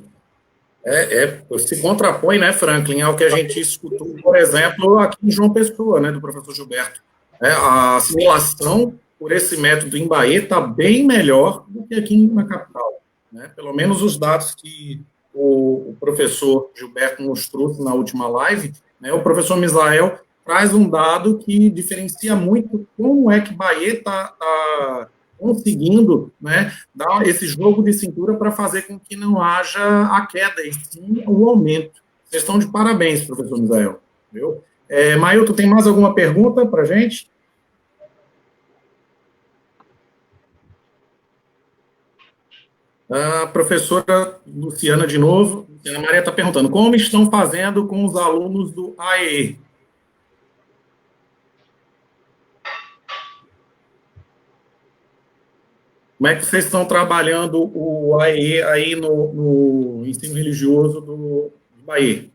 [SPEAKER 1] Se contrapõe, né, Franklin, ao que a gente escutou, por exemplo, aqui em João Pessoa, né, do professor Gilberto. A simulação por esse método em Bahia está bem melhor do que aqui na capital, né? Pelo menos os dados que o professor Gilberto nos trouxe na última live, né, o professor Misael traz um dado que diferencia muito como é que Bahia está conseguindo, né, dar esse jogo de cintura para fazer com que não haja a queda, e sim o aumento. Vocês estão de parabéns, professor Misael. Viu? Mailton, tem mais alguma pergunta para a gente? A professora Luciana, de novo, Luciana Maria está perguntando, como estão fazendo com os alunos do AE? Como é que vocês estão trabalhando o AE aí no ensino religioso do Bahia?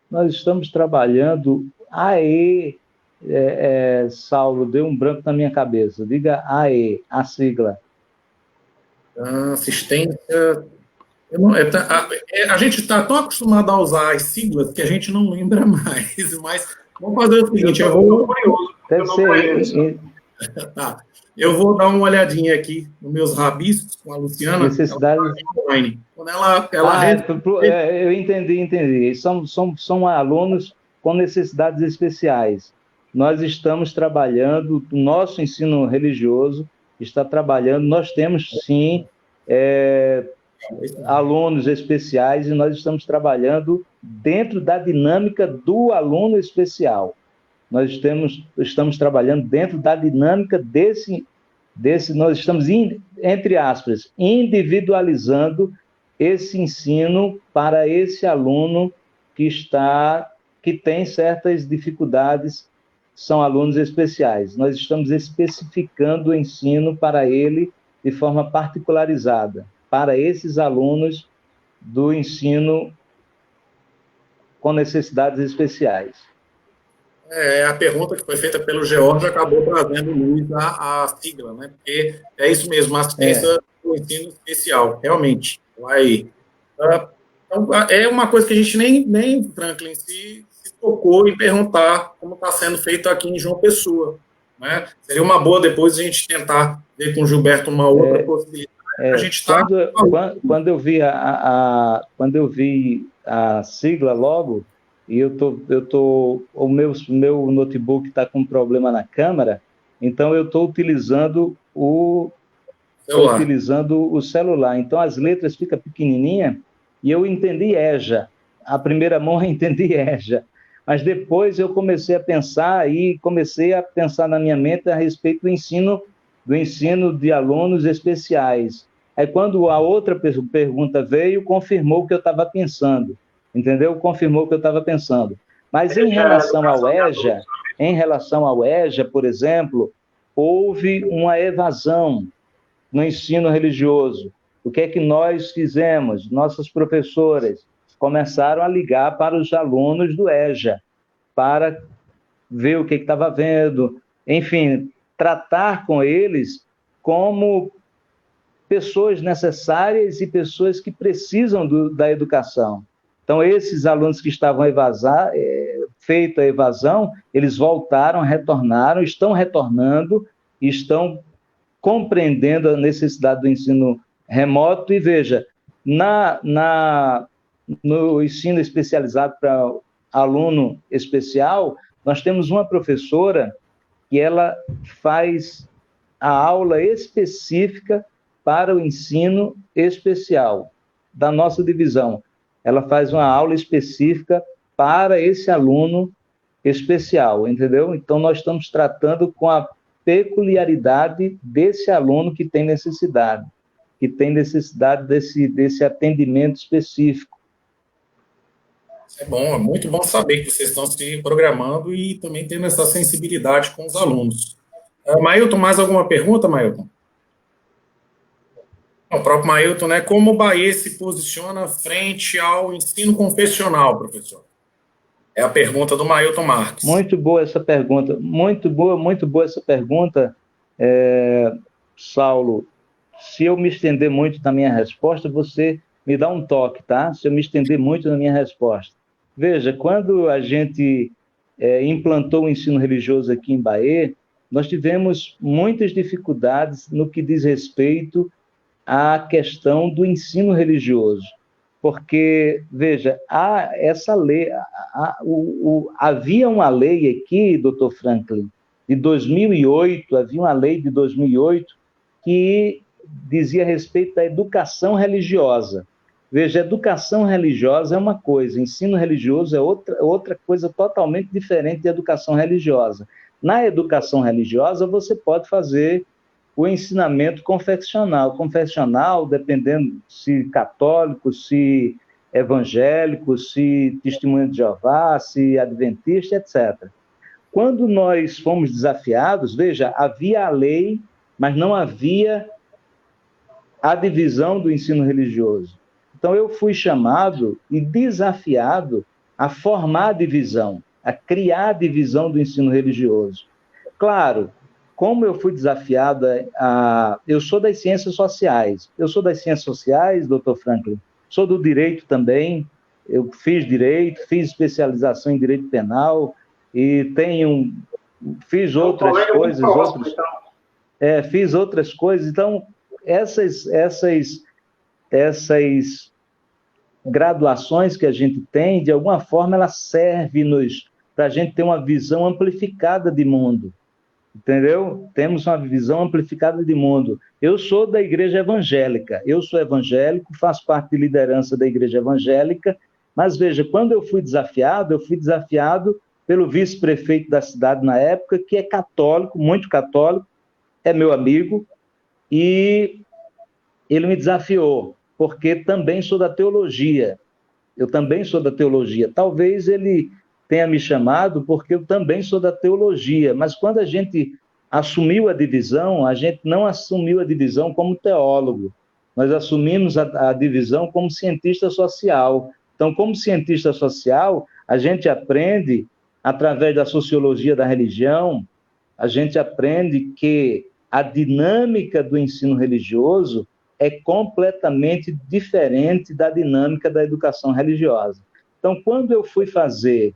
[SPEAKER 3] Nós estamos trabalhando AE, Saulo, deu um branco na minha cabeça. Diga AE, a sigla.
[SPEAKER 1] Assistência... a gente está tão acostumado a usar as siglas que a gente não lembra mais, mas vamos fazer o seguinte, eu vou...
[SPEAKER 3] Deve ser...
[SPEAKER 1] Tá. Eu vou dar uma olhadinha aqui nos meus rabiscos com a Luciana.
[SPEAKER 3] Necessidade...
[SPEAKER 1] Quando ela
[SPEAKER 3] eu entendi. São alunos com necessidades especiais. Nós estamos trabalhando, o nosso ensino religioso está trabalhando, nós temos, sim, alunos especiais e nós estamos trabalhando dentro da dinâmica do aluno especial. Nós estamos trabalhando dentro da dinâmica desse nós estamos, entre aspas, individualizando esse ensino para esse aluno que tem certas dificuldades, são alunos especiais. Nós estamos especificando o ensino para ele de forma particularizada, para esses alunos do ensino com necessidades especiais.
[SPEAKER 1] A pergunta que foi feita pelo George acabou trazendo luz à sigla, né? Porque é isso mesmo, assistência do ensino especial, realmente. Então, é uma coisa que a gente nem Franklin, se tocou em perguntar como está sendo feito aqui em João Pessoa. Né? Seria uma boa depois a gente tentar ver com o Gilberto uma outra possibilidade. A gente
[SPEAKER 3] quando eu vi a sigla logo, e o meu notebook está com problema na câmera, então eu estou utilizando o celular. Então as letras ficam pequenininhas e eu entendi EJA. A primeira mão eu entendi EJA. Mas depois eu comecei a pensar na minha mente a respeito do ensino de alunos especiais. Aí quando a outra pergunta veio, confirmou o que eu estava pensando. Entendeu? Confirmou o que eu estava pensando. Mas em relação ao EJA, por exemplo, houve uma evasão no ensino religioso. O que é que nós fizemos? Nossas professoras começaram a ligar para os alunos do EJA, para ver o que estava havendo, enfim, tratar com eles como pessoas necessárias e pessoas que precisam da educação. Então, esses alunos que estavam feita a evasão, eles voltaram, retornaram, estão retornando, estão compreendendo a necessidade do ensino remoto. E veja, no ensino especializado para aluno especial, nós temos uma professora que ela faz a aula específica para o ensino especial da nossa divisão. Ela faz uma aula específica para esse aluno especial, entendeu? Então, nós estamos tratando com a peculiaridade desse aluno que tem necessidade desse atendimento específico.
[SPEAKER 1] É bom, é muito bom saber que vocês estão se programando e também tendo essa sensibilidade com os alunos. Mailton, mais alguma pergunta, Mailton? O próprio Mailton, né? Como o Bahia se posiciona frente ao ensino confessional, professor? É a pergunta do Mailton Marques.
[SPEAKER 3] Muito boa essa pergunta. Muito boa essa pergunta, Saulo. Se eu me estender muito na minha resposta, você me dá um toque, tá? Se eu me estender muito na minha resposta. Veja, quando a gente implantou o ensino religioso aqui em Bahia, nós tivemos muitas dificuldades no que diz respeito à questão do ensino religioso. Porque, veja, há essa lei, havia uma lei aqui, doutor Franklin, de 2008, havia uma lei de 2008 que dizia a respeito da educação religiosa. Veja, educação religiosa é uma coisa, ensino religioso é outra coisa totalmente diferente de educação religiosa. Na educação religiosa, você pode fazer o ensinamento confessional. Confessional, dependendo se católico, se evangélico, se testemunha de Jeová, se adventista, etc. Quando nós fomos desafiados, veja, havia a lei, mas não havia a divisão do ensino religioso. Então, eu fui chamado e desafiado a formar a divisão, a criar a divisão do ensino religioso. Claro, como eu fui desafiado eu sou das ciências sociais. Eu sou das ciências sociais, doutor Franklin, sou do direito também, eu fiz direito, fiz especialização em direito penal e fiz outras coisas. Fiz outras coisas. Então, essas graduações que a gente tem, de alguma forma, elas servem-nos para a gente ter uma visão amplificada de mundo. Entendeu? Temos uma visão amplificada de mundo. Eu sou da igreja evangélica, eu sou evangélico, faço parte de liderança da igreja evangélica, mas veja, quando eu fui desafiado pelo vice-prefeito da cidade na época, que é católico, muito católico, é meu amigo, e ele me desafiou, porque também sou da teologia. Eu também sou da teologia. Talvez ele tenha me chamado porque eu também sou da teologia, mas quando a gente assumiu a divisão, a gente não assumiu a divisão como teólogo, nós assumimos a divisão como cientista social. Então, como cientista social, a gente aprende, através da sociologia da religião, a gente aprende que a dinâmica do ensino religioso é completamente diferente da dinâmica da educação religiosa. Então, quando eu fui fazer,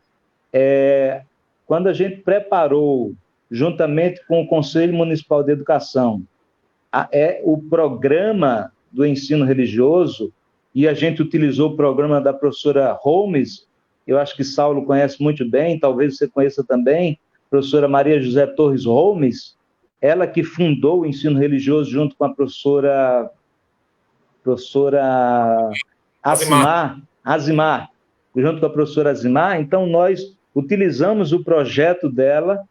[SPEAKER 3] quando a gente preparou, juntamente com o Conselho Municipal de Educação, o programa do ensino religioso, e a gente utilizou o programa da professora Holmes, eu acho que Saulo conhece muito bem, talvez você conheça também, professora Maria José Torres Holmes, ela que fundou o ensino religioso junto com a professora Azimar, junto com a professora Azimar. Então, nós utilizamos o projeto dela,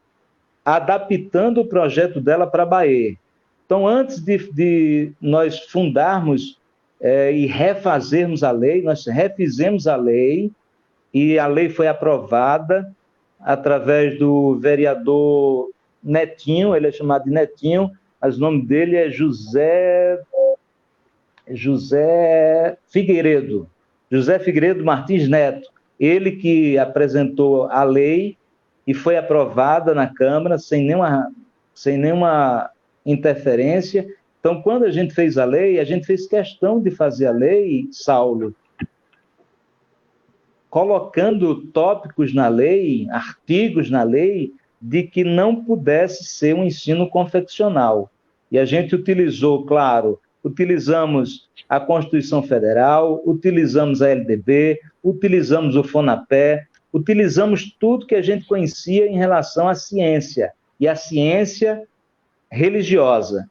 [SPEAKER 3] adaptando o projeto dela para a Bahia. Então, antes de nós fundarmos e refazermos a lei, nós refizemos a lei, e a lei foi aprovada através do vereador Netinho, ele é chamado de Netinho, mas o nome dele é José Figueiredo Martins Neto. Ele que apresentou a lei e foi aprovada na Câmara sem nenhuma interferência. Então, quando a gente fez a lei, a gente fez questão de fazer a lei, Saulo, colocando tópicos na lei, artigos na lei, de que não pudesse ser um ensino confessional. E a gente utilizou, claro, utilizamos a Constituição Federal, utilizamos a LDB, utilizamos o FONAPE, utilizamos tudo que a gente conhecia em relação à ciência, e a ciência religiosa.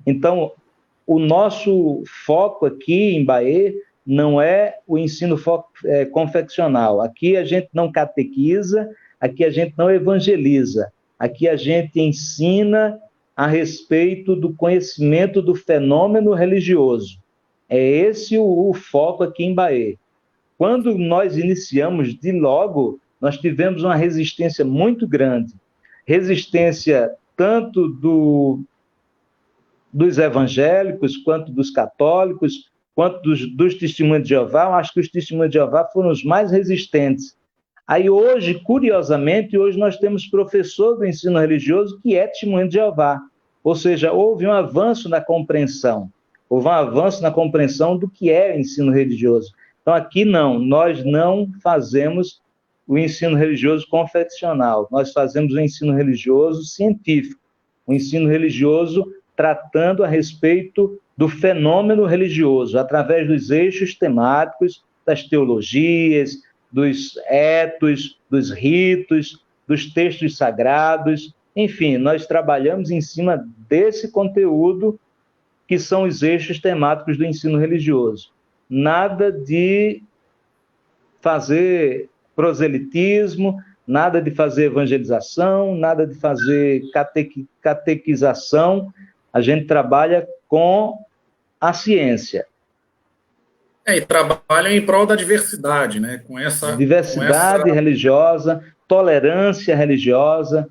[SPEAKER 3] Então, o nosso foco aqui em Bahia não é o ensino confessional. Aqui a gente não catequiza, aqui a gente não evangeliza, aqui a gente ensina a respeito do conhecimento do fenômeno religioso. É esse o foco aqui em Bahia. Quando nós iniciamos, de logo, nós tivemos uma resistência muito grande. Resistência tanto dos evangélicos, quanto dos católicos, quanto dos testemunhos de Jeová. Eu acho que os testemunhos de Jeová foram os mais resistentes. Aí hoje, curiosamente, nós temos professor do ensino religioso que é testemunho de Jeová. Ou seja, houve um avanço na compreensão. houve um avanço na compreensão do que é ensino religioso. Então, aqui não, nós não fazemos o ensino religioso confessional, nós fazemos o ensino religioso científico, o ensino religioso tratando a respeito do fenômeno religioso, através dos eixos temáticos, das teologias, dos etos, dos ritos, dos textos sagrados, enfim, nós trabalhamos em cima desse conteúdo que são os eixos temáticos do ensino religioso. Nada de fazer proselitismo, nada de fazer evangelização, nada de fazer catequização. A gente trabalha com a ciência.
[SPEAKER 1] E trabalha em prol da diversidade, né?
[SPEAKER 3] Diversidade religiosa, tolerância religiosa.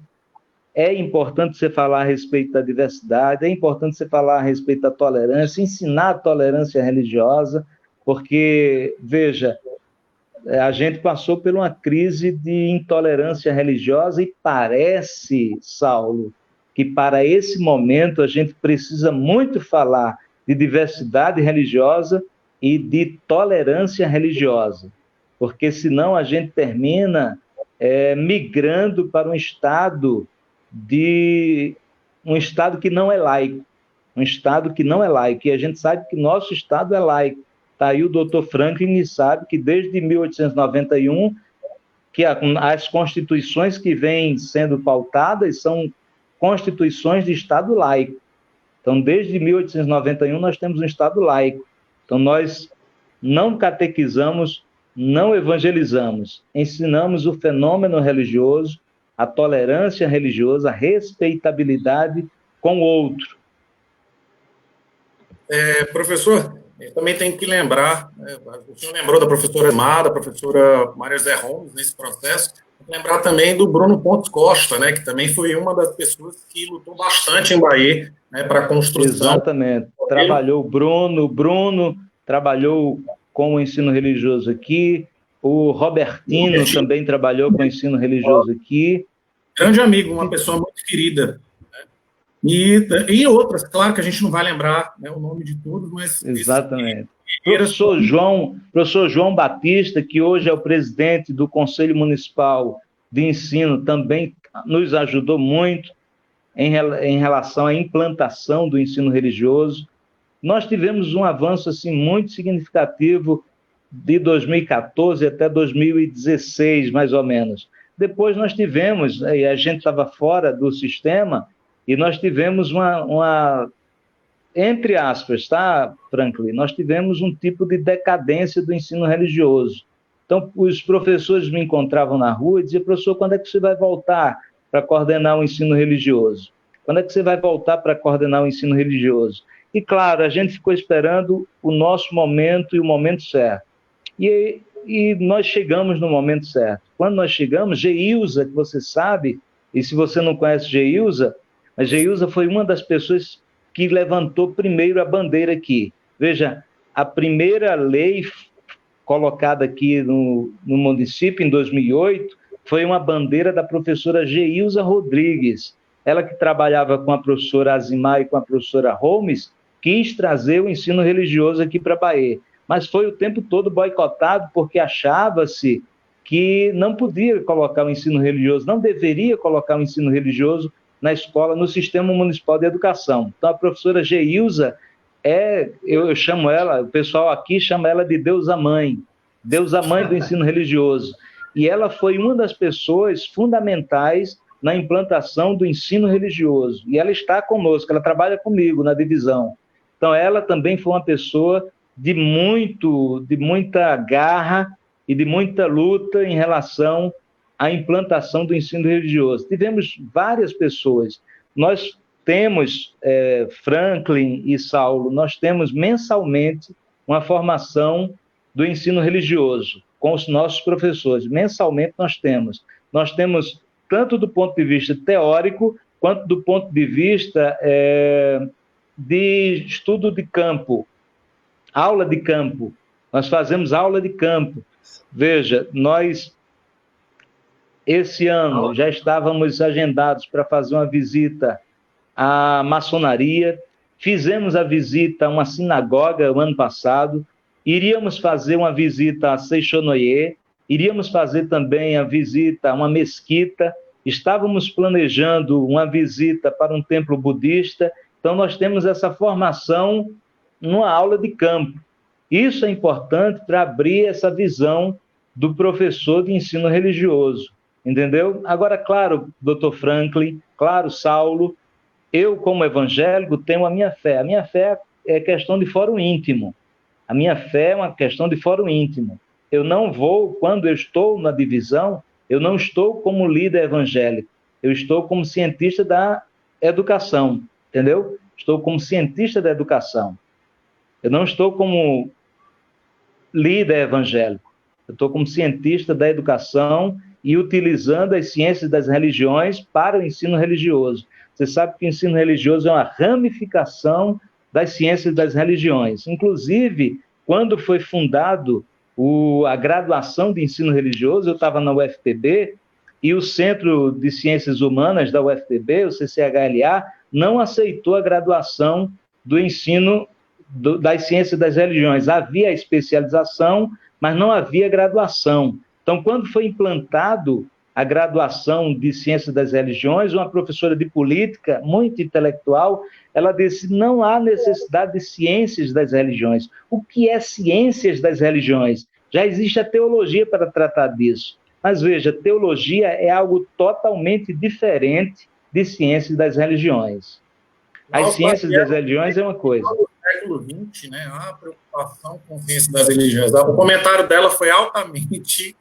[SPEAKER 3] É importante você falar a respeito da diversidade, é importante você falar a respeito da tolerância, ensinar a tolerância religiosa, porque, veja, a gente passou por uma crise de intolerância religiosa e parece, Saulo, que para esse momento a gente precisa muito falar de diversidade religiosa e de tolerância religiosa, porque senão a gente termina migrando para um estado que não é laico, um estado que não é laico, e a gente sabe que nosso estado é laico. Está aí o doutor Franklin e sabe que desde 1891 que as constituições que vêm sendo pautadas são constituições de estado laico. Então, desde 1891 nós temos um estado laico. Então, nós não catequizamos, não evangelizamos, ensinamos o fenômeno religioso, a tolerância religiosa, a respeitabilidade com o outro.
[SPEAKER 1] Professor, eu também tenho que lembrar, o senhor lembrou da professora Emada, da professora Maria Zé Holmes nesse processo, lembrar também do Bruno Pontes Costa, né, que também foi uma das pessoas que lutou bastante em Bahia, né, para a construção.
[SPEAKER 3] Exatamente, trabalhou o Bruno trabalhou com o ensino religioso aqui, o Robertino também trabalhou com o ensino religioso aqui.
[SPEAKER 1] Grande amigo, uma pessoa muito querida. Né? E outras, claro que a gente não vai lembrar, né, o nome de todos, mas...
[SPEAKER 3] Exatamente. Professor João Batista, que hoje é o presidente do Conselho Municipal de Ensino, também nos ajudou muito em relação à implantação do ensino religioso. Nós tivemos um avanço assim, muito significativo de 2014 até 2016, mais ou menos. Depois nós tivemos, a gente estava fora do sistema, e nós tivemos uma entre aspas, tá, Franklin? Nós tivemos um tipo de decadência do ensino religioso. Então, os professores me encontravam na rua e diziam, professor, quando é que você vai voltar para coordenar o ensino religioso? Quando é que você vai voltar para coordenar o ensino religioso? E, claro, a gente ficou esperando o nosso momento e o momento certo. E nós chegamos no momento certo. Quando nós chegamos, Geilza, que você sabe, e se você não conhece Geilza, a Geilza foi uma das pessoas que levantou primeiro a bandeira aqui. Veja, a primeira lei colocada aqui no município, em 2008, foi uma bandeira da professora Geilza Rodrigues. Ela que trabalhava com a professora Azimar e com a professora Holmes, quis trazer o ensino religioso aqui para a Bahia. Mas foi o tempo todo boicotado porque achava-se que não podia colocar o ensino religioso, não deveria colocar o ensino religioso na escola, no Sistema Municipal de Educação. Então, a professora Geilza, eu chamo ela, o pessoal aqui chama ela de Deusa Mãe do ensino religioso. E ela foi uma das pessoas fundamentais na implantação do ensino religioso. E ela está conosco, ela trabalha comigo na divisão. Então, ela também foi uma pessoa de muita garra e de muita luta em relação à implantação do ensino religioso. Tivemos várias pessoas. Nós temos, Franklin e Saulo, nós temos mensalmente uma formação do ensino religioso com os nossos professores. Mensalmente nós temos tanto do ponto de vista teórico, quanto do ponto de vista de estudo de campo, aula de campo. Nós fazemos aula de campo. Veja, nós, esse ano, já estávamos agendados para fazer uma visita à maçonaria. fizemos a visita a uma sinagoga o ano passado, iríamos fazer uma visita a Seixonoye, iríamos fazer também a visita a uma mesquita, estávamos planejando uma visita para um templo budista. Então, nós temos essa formação numa aula de campo. Isso é importante para abrir essa visão do professor de ensino religioso, entendeu? Agora, claro, doutor Franklin, claro, Saulo, eu, como evangélico, tenho a minha fé. A minha fé é questão de fórum íntimo. A minha fé é uma questão de fórum íntimo. Eu não vou, quando eu estou na divisão, eu não estou como líder evangélico, eu estou como cientista da educação, entendeu? Estou como cientista da educação. Eu não estou como líder evangélico, eu estou como cientista da educação e utilizando as ciências das religiões para o ensino religioso. Você sabe que o ensino religioso é uma ramificação das ciências das religiões. Inclusive, quando foi fundado a graduação de ensino religioso, eu estava na UFPB, e o Centro de Ciências Humanas da UFPB, o CCHLA, não aceitou a graduação do ensino das ciências das religiões. Havia a especialização, mas não havia graduação. Então, quando foi implantado a graduação de ciências das religiões, uma professora de política, muito intelectual, ela disse: não há necessidade de ciências das religiões. O que é ciências das religiões? Já existe a teologia para tratar disso. Mas veja, teologia é algo totalmente diferente de ciências das religiões. As ciências das religiões é uma coisa.
[SPEAKER 1] No século XX, né, há preocupação com a ciência das religiões. O comentário dela foi altamente...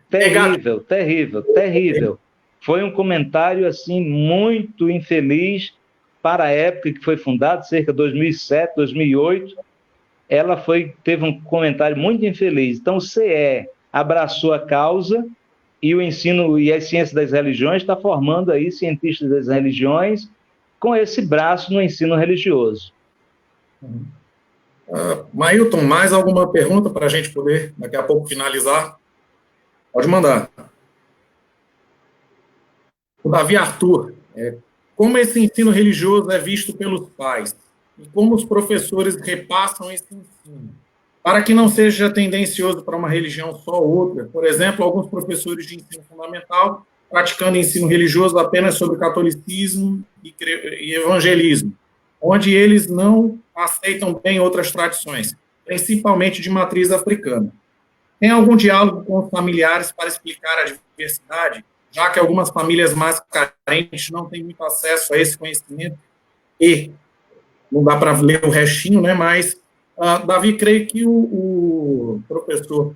[SPEAKER 3] Terrível, terrível, terrível. Foi um comentário, assim, muito infeliz para a época que foi fundado, cerca de 2007, 2008. Ela teve um comentário muito infeliz. Então, o CE abraçou a causa e o ensino e as ciências das religiões está formando aí cientistas das religiões com esse braço no ensino religioso.
[SPEAKER 1] Mailton, mais alguma pergunta para a gente poder, daqui a pouco, finalizar? Pode mandar. O Davi Arthur, como esse ensino religioso é visto pelos pais? E como os professores repassam esse ensino? Para que não seja tendencioso para uma religião só ou outra. Por exemplo, alguns professores de ensino fundamental praticando ensino religioso apenas sobre catolicismo e evangelismo, onde eles não aceitam bem outras tradições, principalmente de matriz africana. Tem algum diálogo com os familiares para explicar a diversidade, já que algumas famílias mais carentes não têm muito acesso a esse conhecimento? E não dá para ler o restinho, né? Mas, Davi, creio que o professor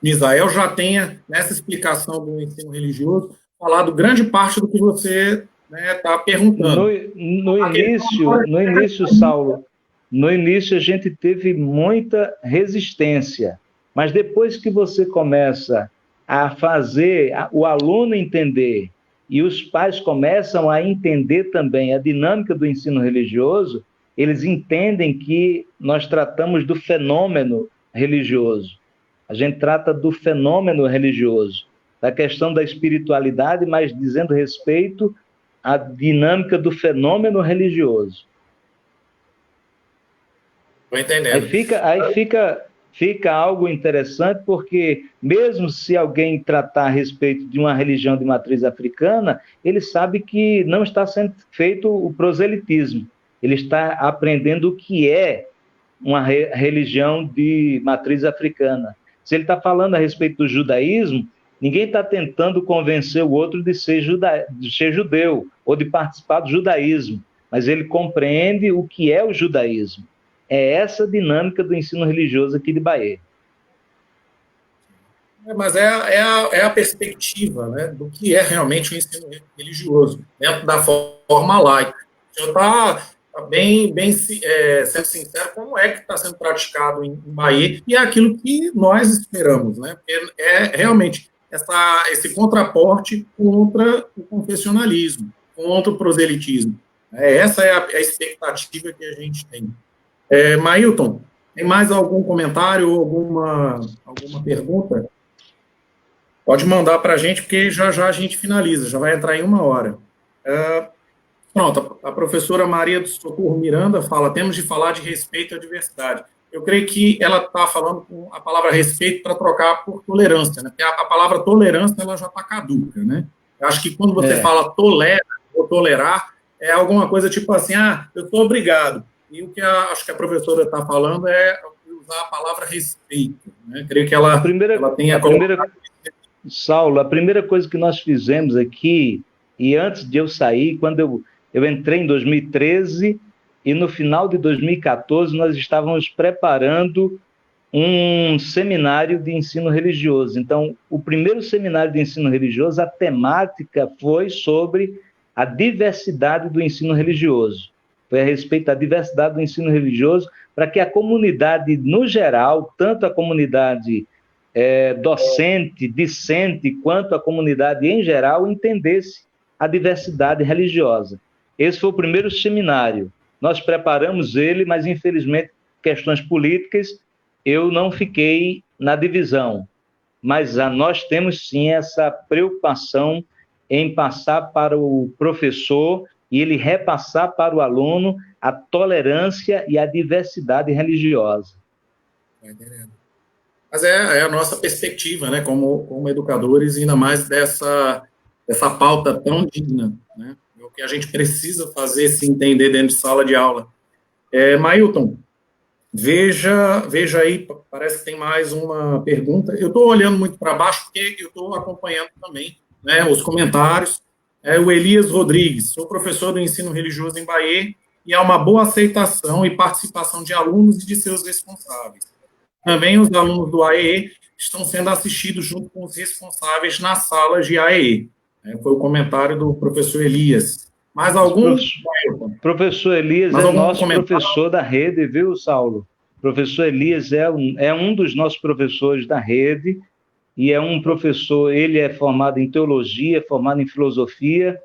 [SPEAKER 1] Misael já tenha, nessa explicação do ensino religioso, falado grande parte do que você está perguntando.
[SPEAKER 3] No início, Saulo, no início a gente teve muita resistência, mas depois que você começa a fazer o aluno entender e os pais começam a entender também a dinâmica do ensino religioso, eles entendem que nós tratamos do fenômeno religioso. A gente trata do fenômeno religioso, da questão da espiritualidade, mas dizendo respeito à dinâmica do fenômeno religioso.
[SPEAKER 1] Estou entendendo.
[SPEAKER 3] Aí fica algo interessante, porque mesmo se alguém tratar a respeito de uma religião de matriz africana, ele sabe que não está sendo feito o proselitismo. Ele está aprendendo o que é uma religião de matriz africana. Se ele está falando a respeito do judaísmo, ninguém está tentando convencer o outro de ser judeu ou de participar do judaísmo, mas ele compreende o que é o judaísmo. É essa dinâmica do ensino religioso aqui de Bahia.
[SPEAKER 1] Mas é a perspectiva, né, do que é realmente o ensino religioso, dentro da forma laica. O senhor está bem sendo sincero, como é que está sendo praticado em Bahia, e é aquilo que nós esperamos, né? É realmente esse contraporte contra o confessionalismo, contra o proselitismo. Essa é a expectativa que a gente tem. Mailton, tem mais algum comentário ou alguma pergunta? Pode mandar para a gente, porque já a gente finaliza, já vai entrar em 1 hora. Pronto, a professora Maria do Socorro Miranda fala, temos de falar de respeito à diversidade. Eu creio que ela está falando com a palavra respeito para trocar por tolerância, né? Porque a palavra tolerância ela já está caduca, né? Eu acho que quando você fala tolera ou tolerar, é alguma coisa tipo assim, eu estou obrigado. E o que acho que a professora está falando é usar a palavra respeito, né? Eu creio que ela tenha colocado...
[SPEAKER 3] Saulo, a primeira coisa que nós fizemos aqui, e antes de eu sair, quando eu entrei em 2013, e no final de 2014 nós estávamos preparando um seminário de ensino religioso. Então, o primeiro seminário de ensino religioso, a temática foi sobre a diversidade do ensino religioso. Foi a respeito da diversidade do ensino religioso, para que a comunidade, no geral, tanto a comunidade docente, discente, quanto a comunidade em geral, entendesse a diversidade religiosa. Esse foi o primeiro seminário. Nós preparamos ele, mas, infelizmente, questões políticas, eu não fiquei na divisão. Mas nós temos, sim, essa preocupação em passar para o professor e ele repassar para o aluno a tolerância e a diversidade religiosa.
[SPEAKER 1] Mas é a nossa perspectiva, né, como educadores, ainda mais dessa pauta tão digna, né? O que a gente precisa fazer se entender dentro de sala de aula. Mailton, veja aí, parece que tem mais uma pergunta. Eu estou olhando muito para baixo porque eu estou acompanhando também, né, os comentários. O Elias Rodrigues, sou professor do ensino religioso em Bahia e há uma boa aceitação e participação de alunos e de seus responsáveis. Também os alunos do AEE estão sendo assistidos junto com os responsáveis nas salas de AEE. Foi o comentário do professor Elias. Mais algum?
[SPEAKER 3] Professor Elias é nosso professor da rede, viu, Saulo? Professor Elias é um dos nossos professores da rede e é um professor, ele é formado em teologia, formado em filosofia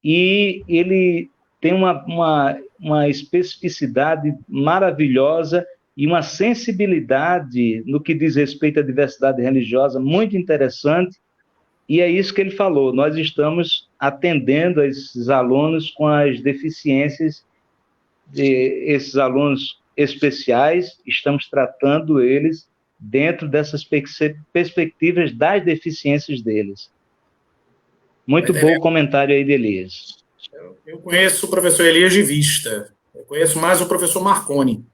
[SPEAKER 3] e ele tem uma especificidade maravilhosa e uma sensibilidade no que diz respeito à diversidade religiosa muito interessante, e é isso que ele falou, nós estamos atendendo a esses alunos com as deficiências, esses alunos especiais, estamos tratando eles dentro dessas perspectivas das deficiências deles. Muito bom o comentário aí de Elias.
[SPEAKER 1] Eu conheço o professor Elias de vista, eu conheço mais o professor Marconi.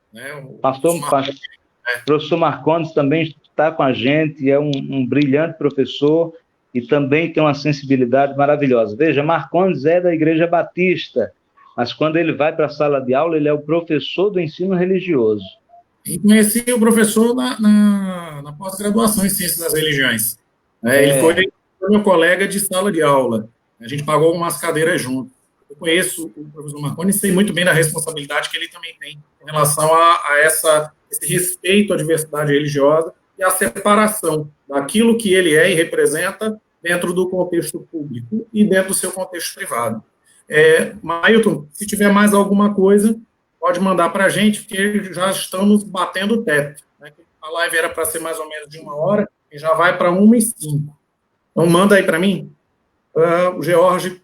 [SPEAKER 3] Professor Marcondes também está com a gente, é um brilhante professor e também tem uma sensibilidade maravilhosa. Veja, Marcondes é da Igreja Batista, mas quando ele vai para a sala de aula, ele é o professor do ensino religioso.
[SPEAKER 1] E conheci o professor na pós-graduação em Ciências das Religiões. Ele foi meu colega de sala de aula. A gente pagou umas cadeiras juntos. Eu conheço o professor Marconi e sei muito bem da responsabilidade que ele também tem em relação a esse respeito à diversidade religiosa e a separação daquilo que ele é e representa dentro do contexto público e dentro do seu contexto privado. Mailton, se tiver mais alguma coisa, pode mandar para a gente, porque já estamos batendo o teto. Né? A live era para ser mais ou menos de 1 hora e já vai para 1h05. Então, manda aí para mim. O George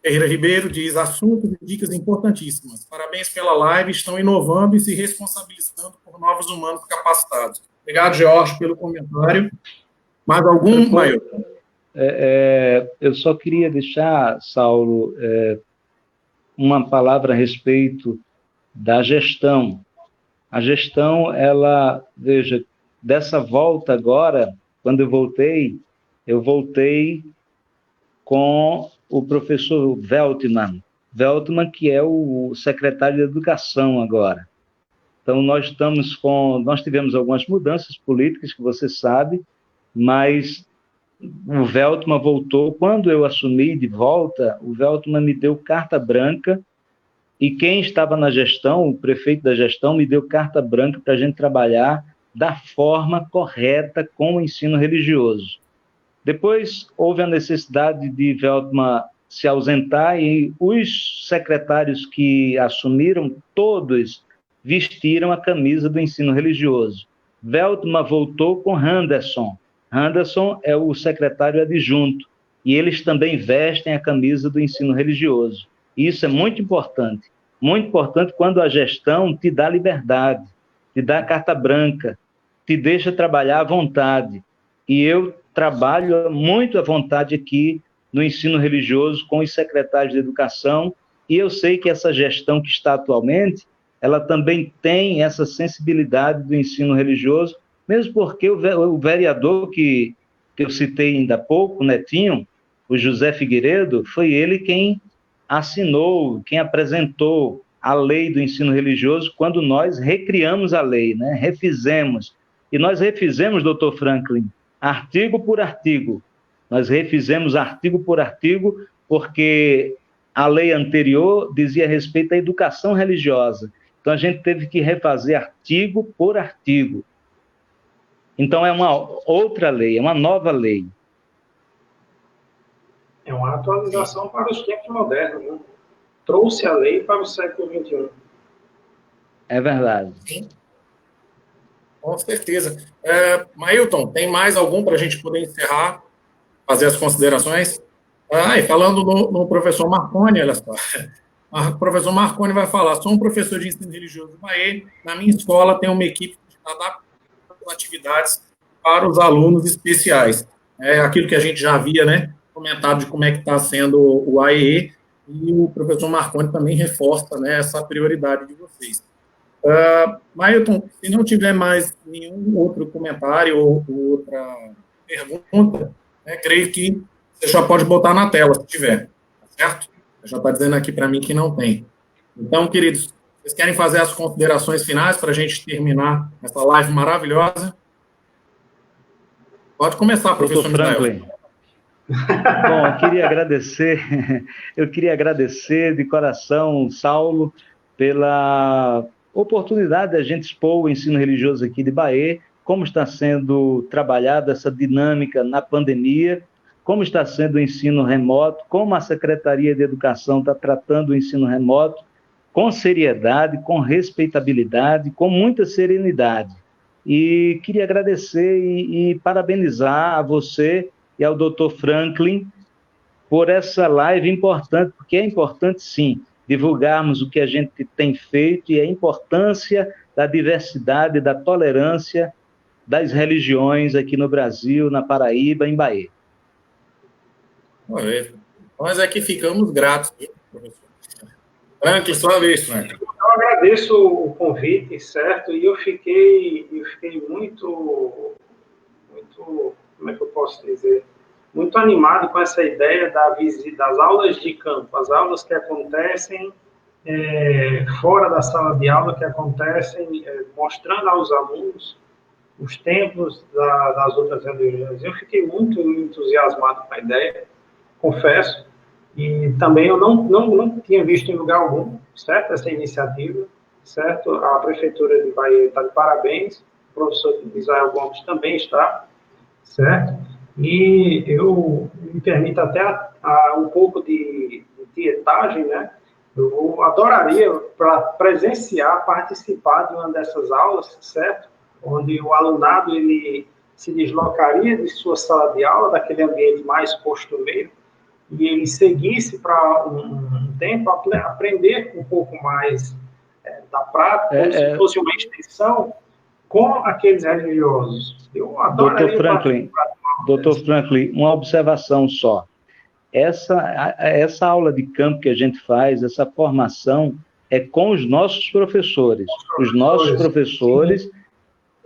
[SPEAKER 1] Ferreira Ribeiro diz, assuntos e dicas importantíssimas. Parabéns pela live, estão inovando e se responsabilizando por novos humanos capacitados. Obrigado, George, pelo comentário. Mais algum, Mailton?
[SPEAKER 3] Eu só queria deixar, Saulo, uma palavra a respeito da gestão. A gestão, veja, dessa volta agora, quando eu voltei com o professor Veltman, que é o secretário de Educação agora. Então, nós tivemos algumas mudanças políticas, que você sabe, mas o Veltman voltou. Quando eu assumi de volta, o Veltman me deu carta branca, e quem estava na gestão, o prefeito da gestão, me deu carta branca para a gente trabalhar da forma correta com o ensino religioso. Depois, houve a necessidade de Veltman se ausentar e os secretários que assumiram, todos vestiram a camisa do ensino religioso. Veltman voltou com Henderson. Henderson é o secretário adjunto e eles também vestem a camisa do ensino religioso. E isso é muito importante quando a gestão te dá liberdade, te dá carta branca, te deixa trabalhar à vontade. E eu trabalho muito à vontade aqui no ensino religioso com os secretários de educação, e eu sei que essa gestão que está atualmente, ela também tem essa sensibilidade do ensino religioso, mesmo porque o vereador que eu citei ainda há pouco, o Netinho, o José Figueiredo, foi ele quem assinou, quem apresentou a lei do ensino religioso quando nós recriamos a lei, né? Refizemos. E nós refizemos, doutor Franklin, artigo por artigo. Nós refizemos artigo por artigo porque a lei anterior dizia respeito à educação religiosa. Então, a gente teve que refazer artigo por artigo. Então, é uma outra lei, é uma nova lei.
[SPEAKER 2] É uma atualização para os tempos modernos, né? Trouxe a lei para o século XXI.
[SPEAKER 3] É verdade.
[SPEAKER 1] Sim. Com certeza. Mailton, tem mais algum para a gente poder encerrar, fazer as considerações? E falando no professor Marconi, olha só. O professor Marconi vai falar: sou um professor de ensino religioso do Bahia. Na minha escola tem uma equipe que adapta as atividades para os alunos especiais. É aquilo que a gente já havia, né, comentado de como é que está sendo o AEE, e o professor Marconi também reforça, né, essa prioridade de vocês. Mailton, se não tiver mais nenhum outro comentário ou outra pergunta, né, creio que você já pode botar na tela, se tiver, tá certo? Já está dizendo aqui para mim que não tem. Então, queridos, vocês querem fazer as considerações finais para a gente terminar essa live maravilhosa? Pode começar, professor
[SPEAKER 3] Franklin. Bom, eu queria agradecer de coração, Saulo, pela oportunidade de a gente expor o ensino religioso aqui de Bahia, como está sendo trabalhada essa dinâmica na pandemia, como está sendo o ensino remoto, como a Secretaria de Educação está tratando o ensino remoto, com seriedade, com respeitabilidade, com muita serenidade. E queria agradecer e parabenizar a você e ao Dr. Franklin por essa live importante, porque é importante, sim, divulgarmos o que a gente tem feito e a importância da diversidade, da tolerância das religiões aqui no Brasil, na Paraíba, em Bahia.
[SPEAKER 1] Nós aqui ficamos gratos, professor. Franklin, sua vez, Franklin.
[SPEAKER 2] Eu agradeço o convite, certo? E eu fiquei muito, como é que eu posso dizer? Muito animado com essa ideia das aulas de campo, as aulas que acontecem fora da sala de aula, que acontecem mostrando aos alunos os templos das outras religiões. Eu fiquei muito entusiasmado com a ideia, confesso, e também eu não tinha visto em lugar algum, certo, essa iniciativa, certo? A Prefeitura de Bahia está de parabéns, o professor Israel Gomes também está, certo? E eu me permito até um pouco de tietagem, né? Eu adoraria presenciar, participar de uma dessas aulas, certo? Onde o alunado ele se deslocaria de sua sala de aula, daquele ambiente mais costumeiro, e ele seguisse para um tempo aprender um pouco mais da prática, como se fosse uma extensão com aqueles religiosos. Eu adoraria
[SPEAKER 3] Dr. Franklin, uma observação só. Essa aula de campo que a gente faz, essa formação, é com os nossos professores. Os nossos professores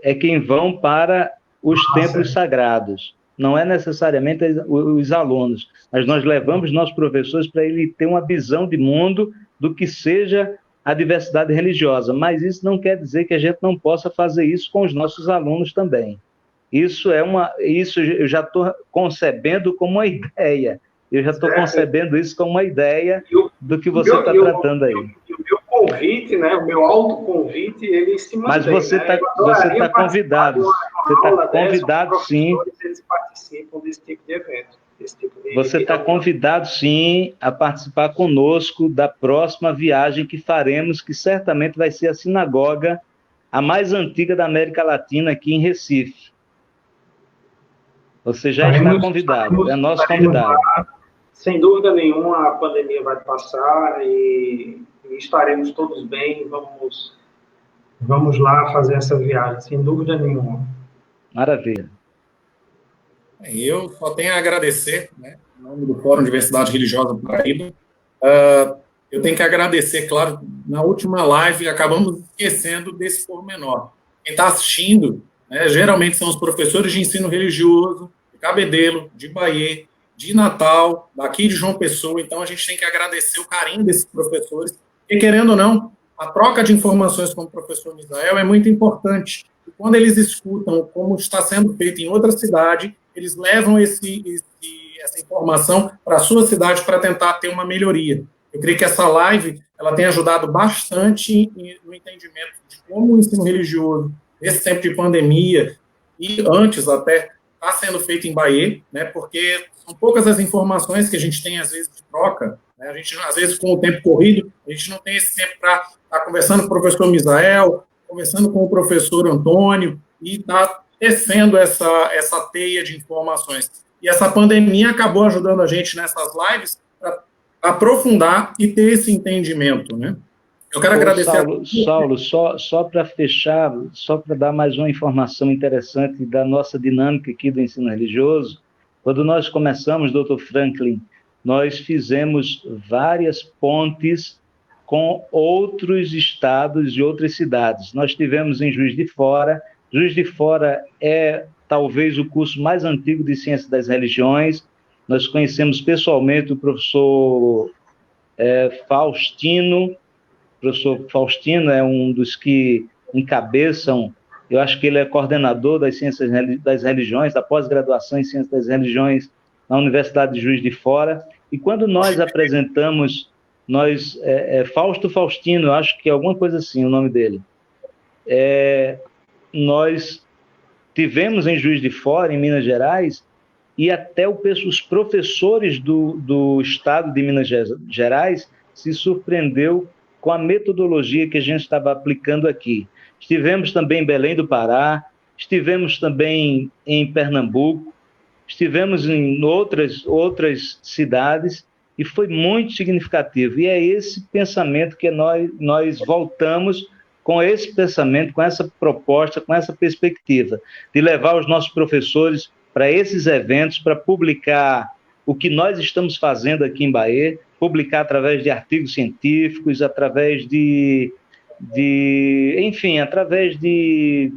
[SPEAKER 3] é quem vão para os templos sagrados. Não é necessariamente os alunos, mas nós levamos nossos professores para ele ter uma visão de mundo do que seja a diversidade religiosa. Mas isso não quer dizer que a gente não possa fazer isso com os nossos alunos também. Isso eu já estou concebendo como uma ideia. Eu já estou concebendo isso como uma ideia do que você está tratando aí.
[SPEAKER 2] O meu convite, né, o meu autoconvite, ele se mantém.
[SPEAKER 3] Mas você está convidado. Você está convidado, sim.
[SPEAKER 2] Eles participam desse tipo de evento.
[SPEAKER 3] Você está convidado, sim, a participar conosco da próxima viagem que faremos, que certamente vai ser a sinagoga, a mais antiga da América Latina, aqui em Recife. Você já está convidado, é nosso convidado.
[SPEAKER 2] sem dúvida nenhuma, a pandemia vai passar e estaremos todos bem. Vamos lá fazer essa viagem, sem dúvida nenhuma.
[SPEAKER 3] Maravilha.
[SPEAKER 1] Eu só tenho a agradecer, né, em nome do Fórum Diversidade Religiosa Paraíba. Eu tenho que agradecer, claro, na última live acabamos esquecendo desse pormenor. Quem está assistindo, né, geralmente são os professores de ensino religioso, de Cabedelo, de Bahia, de Natal, daqui de João Pessoa. Então, a gente tem que agradecer o carinho desses professores. E, querendo ou não, a troca de informações com o professor Misael é muito importante. E quando eles escutam como está sendo feito em outra cidade, eles levam essa informação para a sua cidade para tentar ter uma melhoria. Eu creio que essa live ela tem ajudado bastante no entendimento de como o ensino religioso, nesse tempo de pandemia, e antes até, está sendo feito em Bahia, né, porque são poucas as informações que a gente tem, às vezes, de troca. Né, a gente, às vezes, com o tempo corrido, a gente não tem esse tempo para estar conversando com o professor Misael, conversando com o professor Antônio, e estar tecendo essa teia de informações. E essa pandemia acabou ajudando a gente nessas lives para aprofundar e ter esse entendimento, né? Eu quero agradecer
[SPEAKER 3] Saulo, só para fechar, só para dar mais uma informação interessante da nossa dinâmica aqui do ensino religioso, quando nós começamos, Dr. Franklin, nós fizemos várias pontes com outros estados e outras cidades. Nós tivemos em Juiz de Fora é talvez o curso mais antigo de Ciências das Religiões. Nós conhecemos pessoalmente o professor Faustino. O professor Faustino é um dos que encabeçam, eu acho que ele é coordenador das Ciências das Religiões, da pós-graduação em Ciências das Religiões na Universidade de Juiz de Fora. E quando nós apresentamos, Fausto Faustino, eu acho que é alguma coisa assim o nome dele, nós tivemos em Juiz de Fora, em Minas Gerais, e até os professores do estado de Minas Gerais se surpreendeu com a metodologia que a gente estava aplicando aqui. Estivemos também em Belém do Pará, estivemos também em Pernambuco, estivemos em outras cidades, e foi muito significativo. E é esse pensamento que nós voltamos com esse pensamento, com essa proposta, com essa perspectiva, de levar os nossos professores para esses eventos, para publicar o que nós estamos fazendo aqui em Bahia, publicar através de artigos científicos, através através de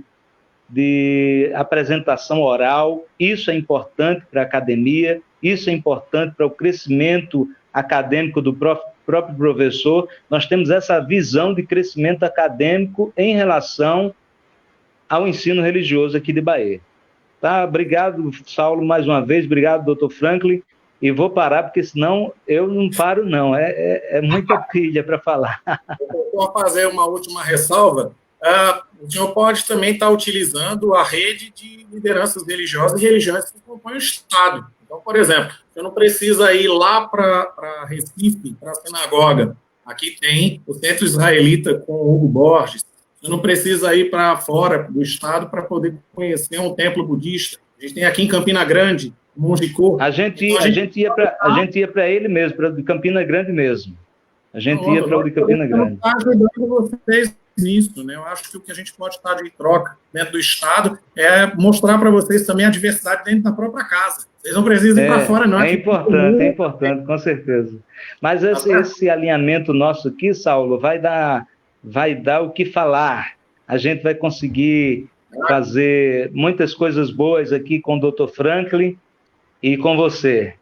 [SPEAKER 3] apresentação oral. Isso é importante para a academia, isso é importante para o crescimento acadêmico do próprio professor. Nós temos essa visão de crescimento acadêmico em relação ao ensino religioso aqui de Bahia. Tá? Obrigado, Saulo, mais uma vez. Obrigado, doutor Franklin. E vou parar, porque senão eu não paro, não. É muita pilha para falar.
[SPEAKER 1] Eu vou fazer uma última ressalva. O senhor pode também estar utilizando a rede de lideranças religiosas e religiões que compõem o Estado. Então, por exemplo, você não precisa ir lá para Recife, para a sinagoga. Aqui tem o Centro Israelita com o Hugo Borges. Você não precisa ir para fora do Estado para poder conhecer um templo budista. A gente tem aqui em Campina Grande, Monjicô.
[SPEAKER 3] A gente ia para ele mesmo, para Campina Grande mesmo. A gente ia para o de Campina Grande.
[SPEAKER 1] Está ajudando vocês nisso, né? Eu acho que o que a gente pode estar de troca dentro do Estado é mostrar para vocês também a diversidade dentro da própria casa. Vocês não precisam ir para fora, não.
[SPEAKER 3] É importante, com certeza. Mas esse alinhamento nosso aqui, Saulo, vai dar o que falar. A gente vai conseguir fazer muitas coisas boas aqui com o Dr. Franklin e com você.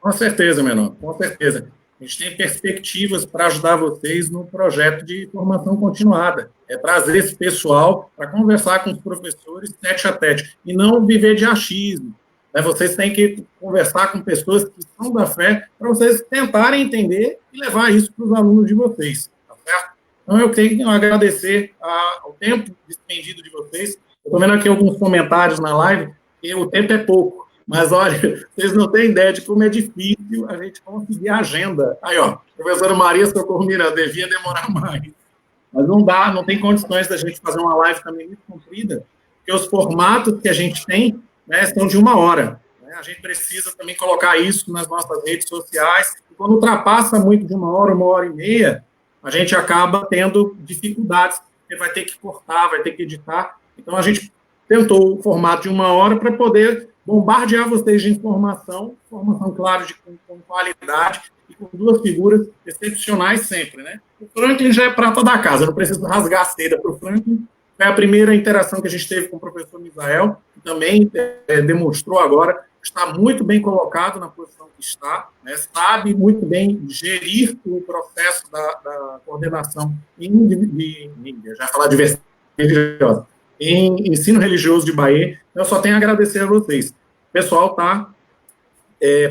[SPEAKER 1] Com certeza, menor, com certeza. A gente tem perspectivas para ajudar vocês no projeto de formação continuada. É trazer esse pessoal para conversar com os professores tete a tete e não viver de achismo. Vocês têm que conversar com pessoas que são da fé para vocês tentarem entender e levar isso para os alunos de vocês. Tá certo? Então, eu tenho que agradecer ao tempo despendido de vocês. Eu estou vendo aqui alguns comentários na live e o tempo é pouco. Mas, olha, vocês não têm ideia de como é difícil a gente conseguir a agenda. Aí, ó, professora Maria Socorro Miranda, devia demorar mais. Mas não dá, não tem condições da gente fazer uma live também muito comprida, porque os formatos que a gente tem, né, são de 1 hora. né? A gente precisa também colocar isso nas nossas redes sociais. E quando ultrapassa muito de 1 hora e meia, a gente acaba tendo dificuldades, porque vai ter que cortar, vai ter que editar. Então, a gente tentou o formato de 1 hora para poder bombardear vocês de informação, claro, com qualidade, e com 2 figuras excepcionais sempre, né? O Franklin já é prata da casa, não preciso rasgar a seda para o Franklin. Foi a primeira interação que a gente teve com o professor Misael, que também demonstrou agora que está muito bem colocado na posição que está, né? Sabe muito bem gerir o processo da coordenação já falar de diversidade religiosa, em ensino religioso de Bahia. Eu só tenho a agradecer a vocês. O pessoal está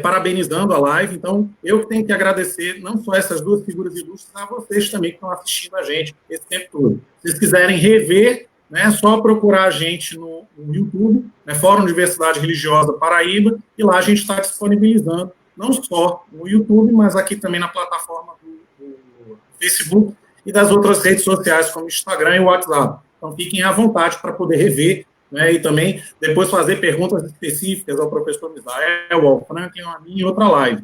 [SPEAKER 1] parabenizando a live, então eu tenho que agradecer não só essas 2 figuras ilustres, a vocês também que estão assistindo a gente esse tempo todo. Se vocês quiserem rever, né, é só procurar a gente no YouTube, né, Fórum Diversidade Religiosa Paraíba, e lá a gente está disponibilizando, não só no YouTube, mas aqui também na plataforma do Facebook e das outras redes sociais, como Instagram e WhatsApp. Então, fiquem à vontade para poder rever, né, e também depois fazer perguntas específicas ao professor Misael, ao Franklin, a mim, em outra live.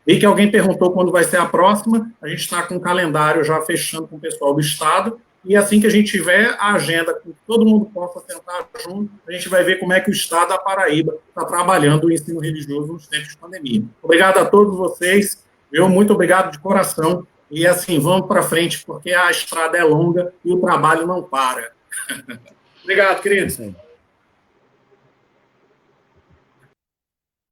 [SPEAKER 1] E que alguém perguntou quando vai ser a próxima, a gente está com o calendário já fechando com o pessoal do Estado, e assim que a gente tiver a agenda, que todo mundo possa sentar junto, a gente vai ver como é que o Estado da Paraíba está trabalhando o ensino religioso nos tempos de pandemia. Obrigado a todos vocês, muito obrigado de coração, e assim, vamos para frente, porque a estrada é longa e o trabalho não para. Obrigado, queridos.